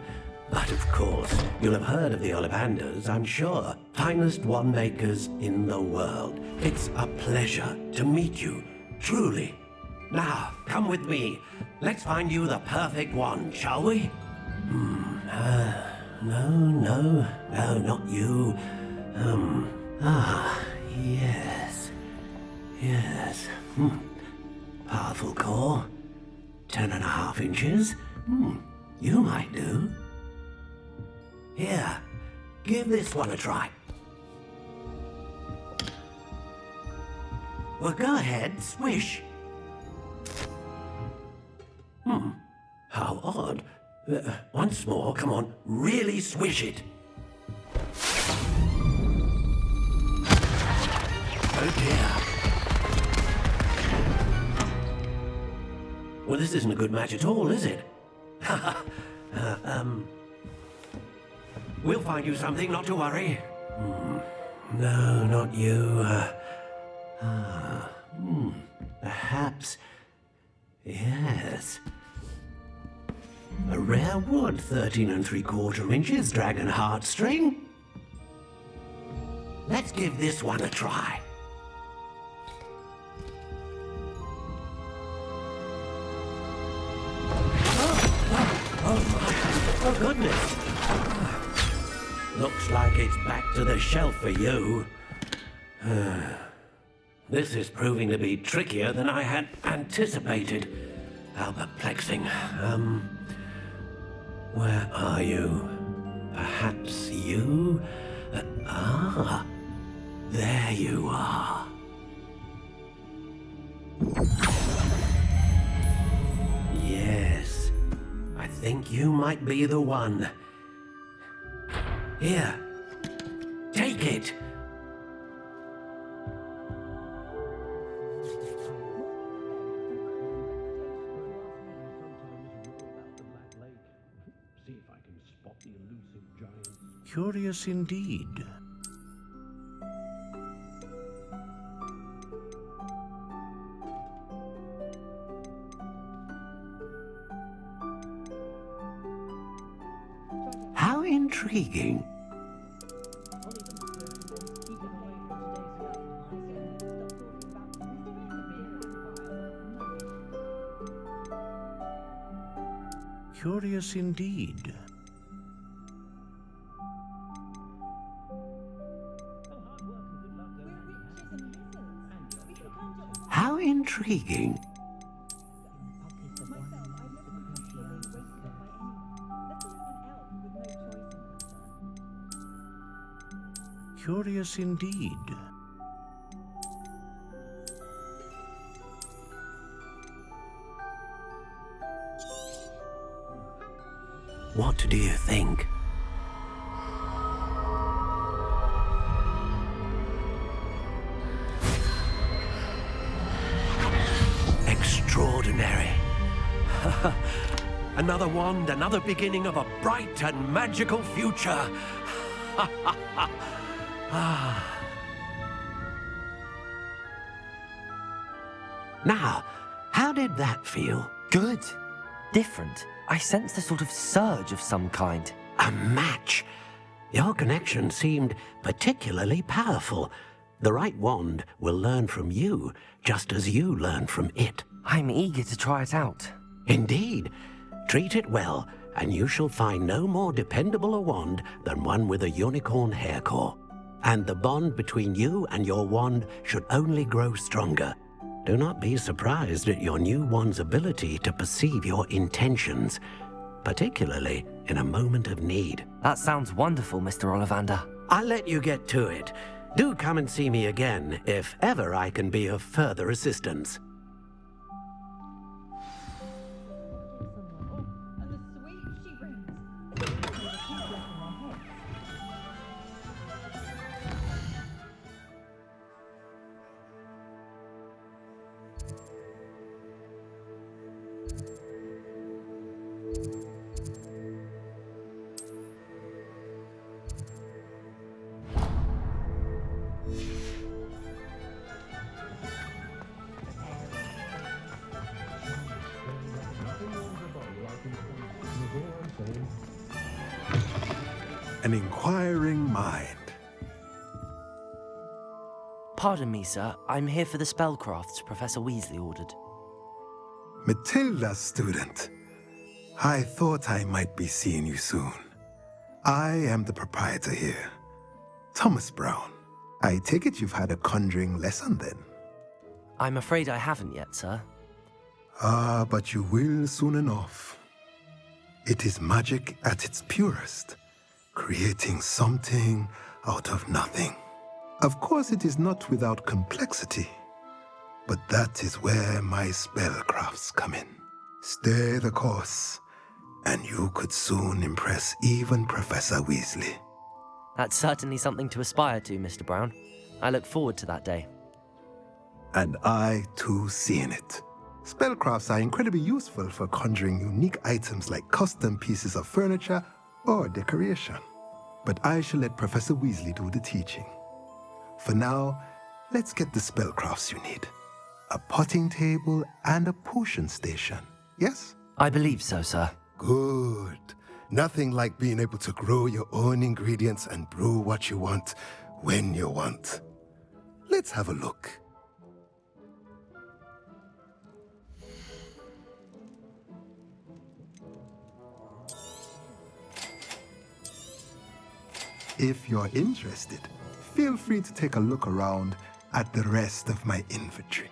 But of course, you'll have heard of the Ollivanders, I'm sure. Finest wand makers in the world. It's a pleasure to meet you, truly. Now, come with me. Let's find you the perfect wand, shall we? No, not you. Yes. Powerful core. 10.5 inches. You might do. Here, give this one a try. Well, go ahead, swish. How odd. Once more, come on, really swish it. Oh dear. Well, this isn't a good match at all, is it? We'll find you something, not to worry. No, not you. Perhaps... Yes. A rare wood, 13 3/4 inches, dragon heartstring. Let's give this one a try. Oh, goodness. Looks like it's back to the shelf for you. This is proving to be trickier than I had anticipated. How perplexing. Where are you? Perhaps you? There you are. Yes, I think you might be the one. Here, take it. Curious indeed. How intriguing. Curious indeed. How intriguing. Curious indeed. What do you think? Extraordinary. Another wand, another beginning of a bright and magical future. Now, how did that feel? Good. Different. I sensed a sort of surge of some kind. A match. Your connection seemed particularly powerful. The right wand will learn from you, just as you learn from it. I'm eager to try it out. Indeed. Treat it well, and you shall find no more dependable a wand than one with a unicorn hair core. And the bond between you and your wand should only grow stronger. Do not be surprised at your new wand's ability to perceive your intentions, particularly in a moment of need. That sounds wonderful, Mr. Ollivander. I'll let you get to it. Do come and see me again if ever I can be of further assistance. An inquiring mind. Pardon me, sir. I'm here for the spellcrafts Professor Weasley ordered. Matilda, student. I thought I might be seeing you soon. I am the proprietor here, Thomas Brown. I take it you've had a conjuring lesson then? I'm afraid I haven't yet, sir. Ah, but you will soon enough. It is magic at its purest, creating something out of nothing. Of course, it is not without complexity, but that is where my spellcrafts come in. Stay the course, and you could soon impress even Professor Weasley. That's certainly something to aspire to, Mr. Brown. I look forward to that day. And I, too, seeing it. Spellcrafts are incredibly useful for conjuring unique items like custom pieces of furniture or decoration. But I shall let Professor Weasley do the teaching. For now, let's get the spellcrafts you need. A potting table and a potion station, yes? I believe so, sir. Good. Nothing like being able to grow your own ingredients and brew what you want when you want. Let's have a look. If you're interested, feel free to take a look around at the rest of my inventory.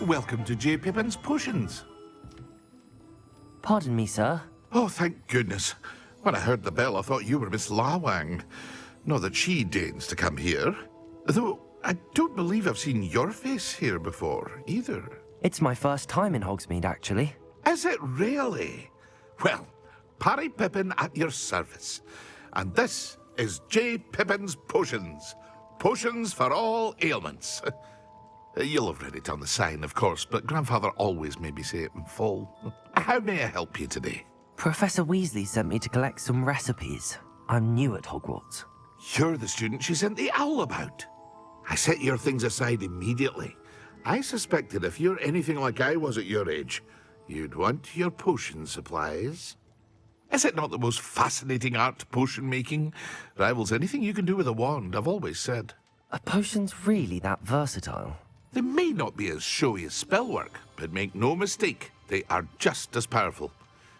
Welcome to J. Pippin's Potions. Pardon me, sir. Oh, thank goodness. When I heard the bell, I thought you were Miss Lawang. Not that she deigns to come here. Though, I don't believe I've seen your face here before, either. It's my first time in Hogsmeade, actually. Is it really? Well, Parry Pippin at your service. And this is J. Pippin's Potions. Potions for all ailments. You'll have read it on the sign, of course, but Grandfather always made me say it in full. How may I help you today? Professor Weasley sent me to collect some recipes. I'm new at Hogwarts. You're the student she sent the owl about. I set your things aside immediately. I suspected if you're anything like I was at your age, you'd want your potion supplies. Is it not the most fascinating art, potion making? Rivals anything you can do with a wand, I've always said. Are potions really that versatile? They may not be as showy as spellwork, but make no mistake, they are just as powerful.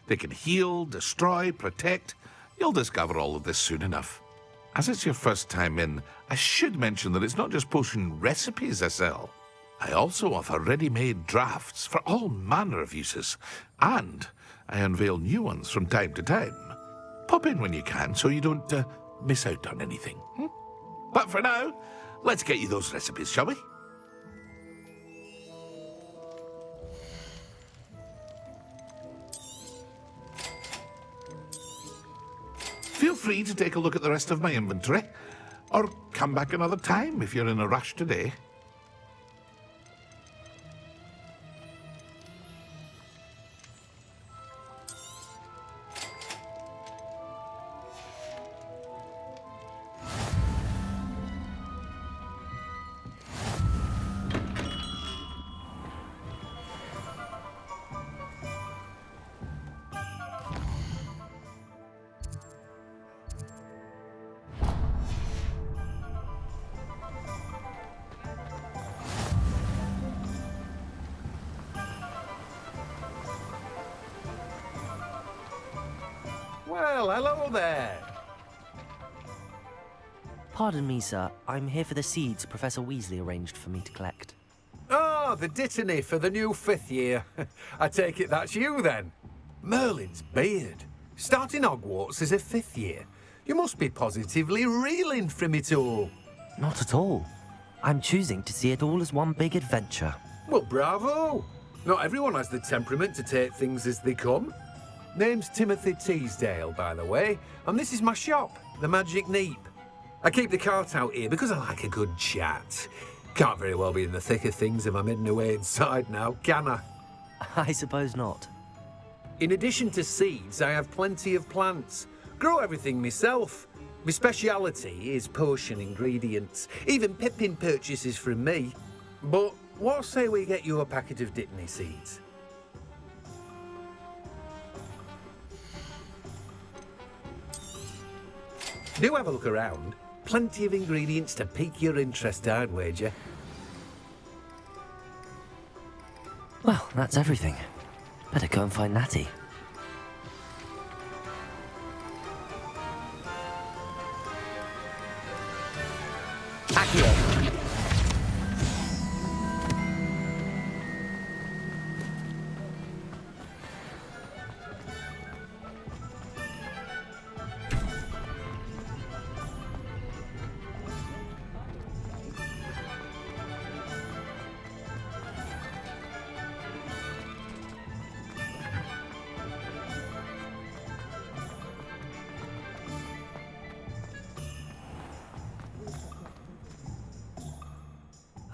They can heal, destroy, protect. You'll discover all of this soon enough. As it's your first time in, I should mention that it's not just potion recipes I sell. I also offer ready-made drafts for all manner of uses, and I unveil new ones from time to time. Pop in when you can so you don't miss out on anything. But for now, let's get you those recipes, shall we? Feel free to take a look at the rest of my inventory, or come back another time if you're in a rush today. Well, hello there. Pardon me, sir. I'm here for the seeds Professor Weasley arranged for me to collect. Oh, the dittany for the new 5th year. I take it that's you, then. Merlin's beard. Starting Hogwarts as a 5th year. You must be positively reeling from it all. Not at all. I'm choosing to see it all as one big adventure. Well, bravo. Not everyone has the temperament to take things as they come. Name's Timothy Teasdale, by the way, and this is my shop, the Magic Neep. I keep the cart out here because I like a good chat. Can't very well be in the thick of things if I'm hidden away inside now, can I? I suppose not. In addition to seeds, I have plenty of plants. Grow everything myself. My speciality is potion ingredients. Even Pippin purchases from me. But what say we get you a packet of dittany seeds? Do have a look around. Plenty of ingredients to pique your interest, I'd wager. Well, that's everything. Better go and find Natty. Accio!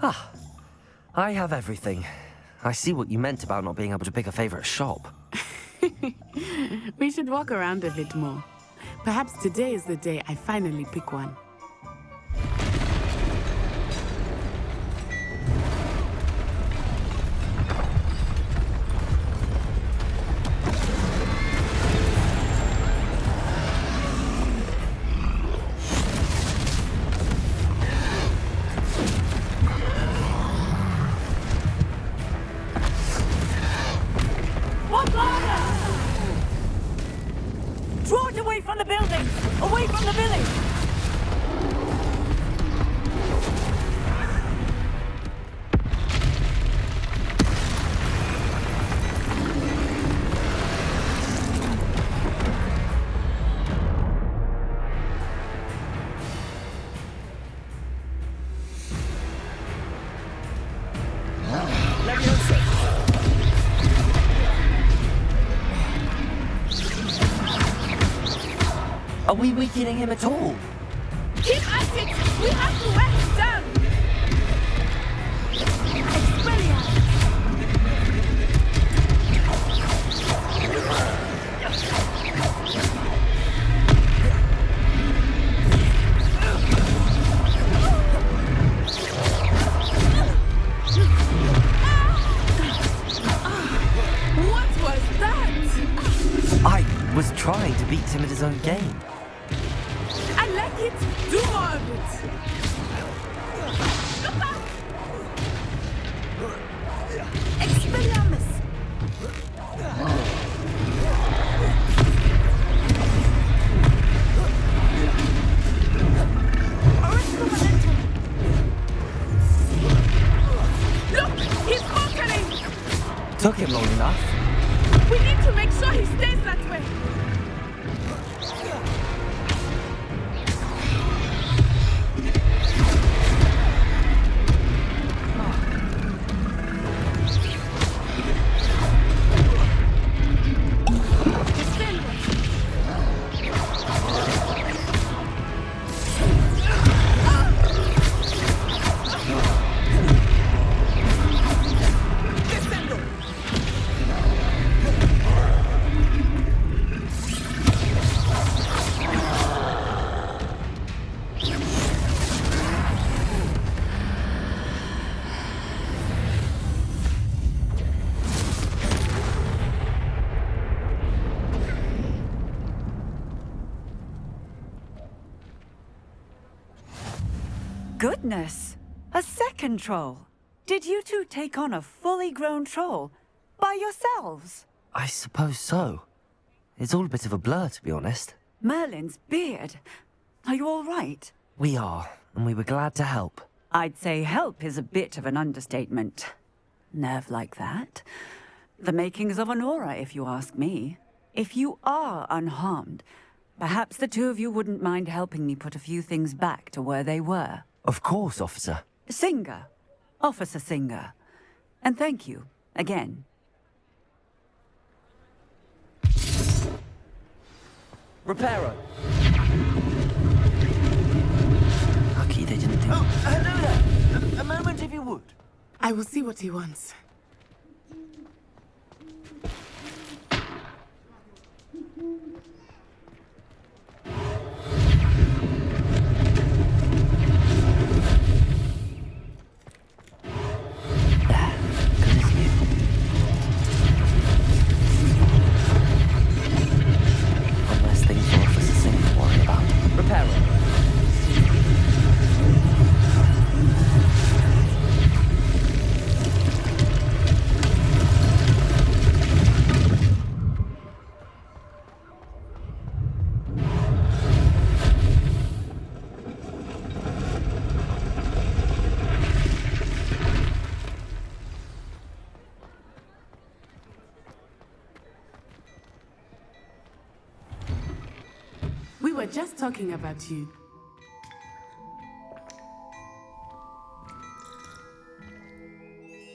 Ah, I have everything. I see what you meant about not being able to pick a favorite shop. We should walk around a bit more. Perhaps today is the day I finally pick one. we weakening him at all? Keep at it! We have to wear him down! What was that? I was trying to beat him at his own game. I like it! Do more of it! Look out! Expelliarmus! Look! He's conquering! Took him long enough. We need to make sure he stays that way! Goodness! A second troll! Did you two take on a fully grown troll? By yourselves? I suppose so. It's all a bit of a blur, to be honest. Merlin's beard. Are you all right? We are, and we were glad to help. I'd say help is a bit of an understatement. Nerve like that. The makings of an aura, if you ask me. If you are unharmed, perhaps the two of you wouldn't mind helping me put a few things back to where they were. Of course, officer. Singer. Officer Singer. And thank you, again. Reparo. Lucky they didn't do... Oh, hello there. A moment if you would. I will see what he wants. Unless things for Officer Singh to worry about. Reparo. We were just talking about you.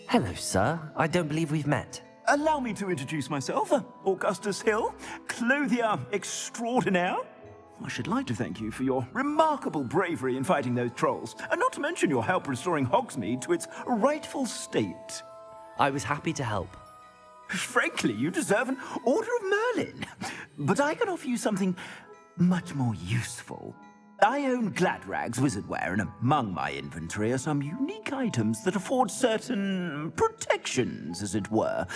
Hello, sir. I don't believe we've met. Allow me to introduce myself, Augustus Hill, clothier extraordinaire. I should like to thank you for your remarkable bravery in fighting those trolls, and not to mention your help restoring Hogsmeade to its rightful state. I was happy to help. Frankly, you deserve an Order of Merlin. But I can offer you something much more useful. I own Gladrag's wizardware, and among my inventory are some unique items that afford certain protections, as it were.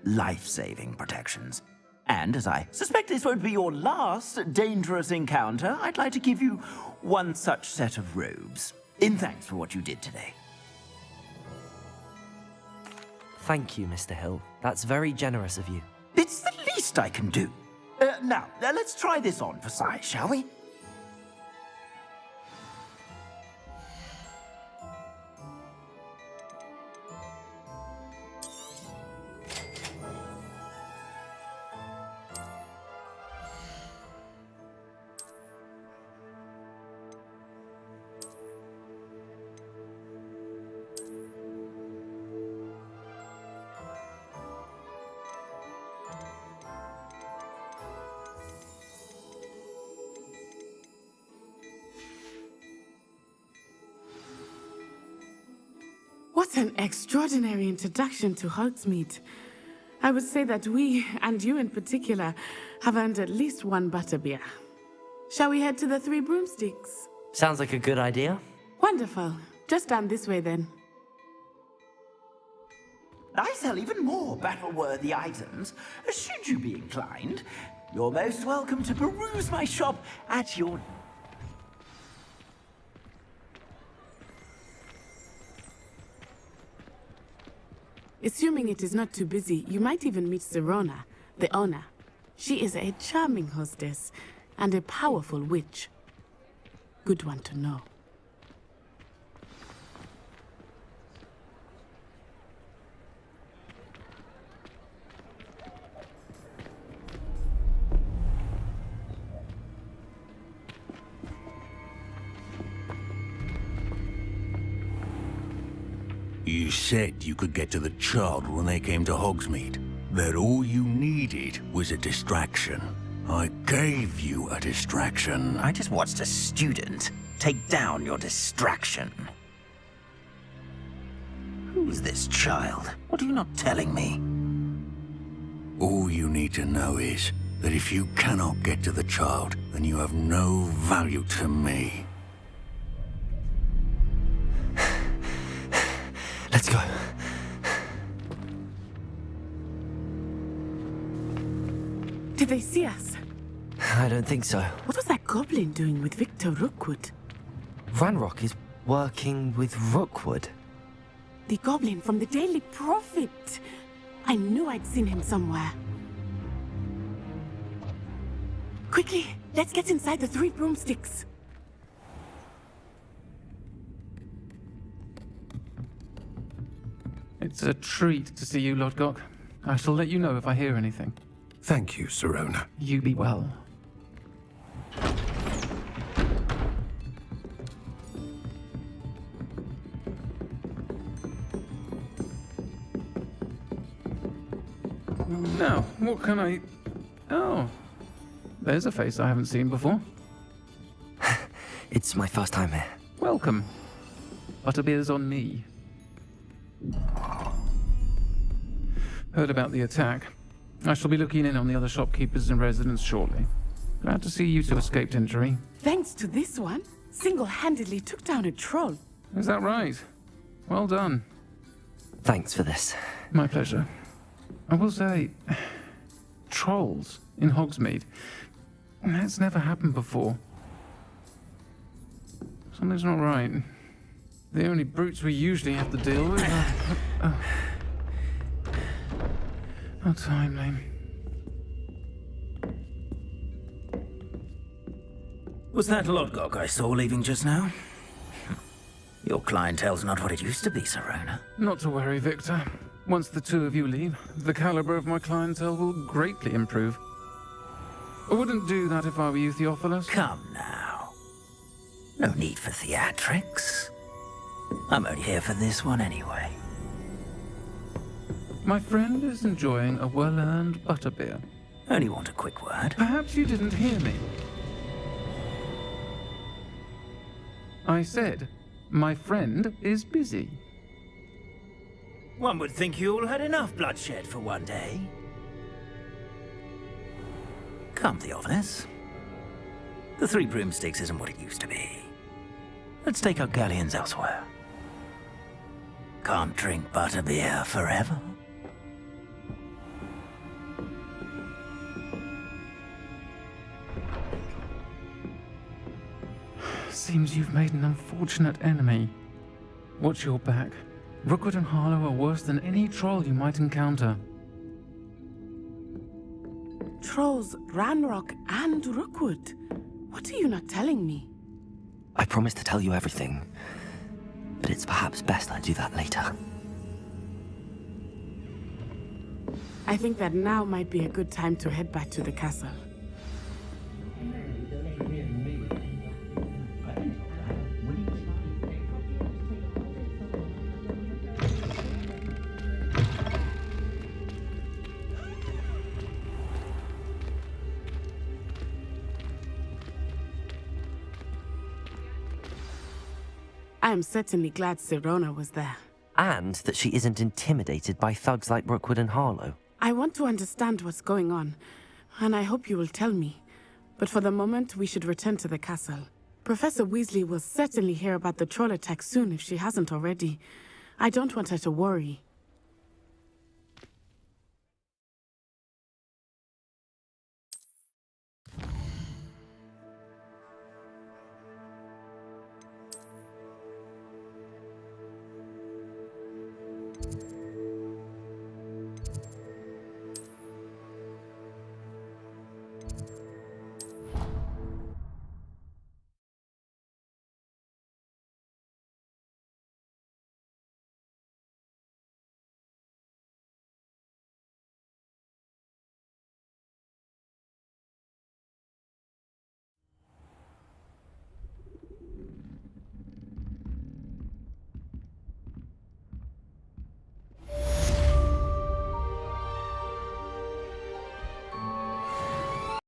Life-saving protections. And as I suspect this won't be your last dangerous encounter, I'd like to give you one such set of robes, in thanks for what you did today. Thank you, Mr. Hill. That's very generous of you. It's the least I can do. Now, let's try this on for size, shall we? What an extraordinary introduction to Hogsmeade. I would say that we, and you in particular, have earned at least one butterbeer. Shall we head to the Three Broomsticks? Sounds like a good idea. Wonderful. Just down this way then. I sell even more battle-worthy items. Should you be inclined, you're most welcome to peruse my shop at your... Assuming it is not too busy, you might even meet Sirona, the owner. She is a charming hostess and a powerful witch. Good one to know. You said you could get to the child when they came to Hogsmeade. That all you needed was a distraction. I gave you a distraction. I just watched a student take down your distraction. Who's this child? What are you not telling me? All you need to know is that if you cannot get to the child, then you have no value to me. Let's go. Did they see us? I don't think so. What was that goblin doing with Victor Rookwood? Ranrock is working with Rookwood. The goblin from the Daily Prophet. I knew I'd seen him somewhere. Quickly, let's get inside the Three Broomsticks. It's a treat to see you, Lodgok. I shall let you know if I hear anything. Thank you, Sirona. You be well. Now, what can I... Oh, there's a face I haven't seen before. It's my first time here. Welcome. Butterbeer's on me. Heard about the attack. I shall be looking in on the other shopkeepers and residents shortly. Glad to see you two escaped injury. Thanks to this one, single-handedly took down a troll. Is that right? Well done. Thanks for this. My pleasure. I will say, trolls in Hogsmeade. That's never happened before. Something's not right. The only brutes we usually have to deal with are... How timely. Was that Lodgok I saw leaving just now? Your clientele's not what it used to be, Sirona. Not to worry, Victor. Once the two of you leave, the caliber of my clientele will greatly improve. I wouldn't do that if I were you, Theophilus. Come now. No need for theatrics. I'm only here for this one anyway. My friend is enjoying a well-earned butterbeer. Only want a quick word. Perhaps you didn't hear me. I said, my friend is busy. One would think you all had enough bloodshed for one day. Come, Theophilus. The Three Broomsticks isn't what it used to be. Let's take our galleons elsewhere. Can't drink butterbeer forever. Seems you've made an unfortunate enemy. Watch your back. Rookwood and Harlow are worse than any troll you might encounter. Trolls, Ranrock, and Rookwood. What are you not telling me? I promised to tell you everything, but it's perhaps best I do that later. I think that now might be a good time to head back to the castle. I am certainly glad Sirona was there. And that she isn't intimidated by thugs like Rookwood and Harlow. I want to understand what's going on, and I hope you will tell me. But for the moment, we should return to the castle. Professor Weasley will certainly hear about the troll attack soon if she hasn't already. I don't want her to worry.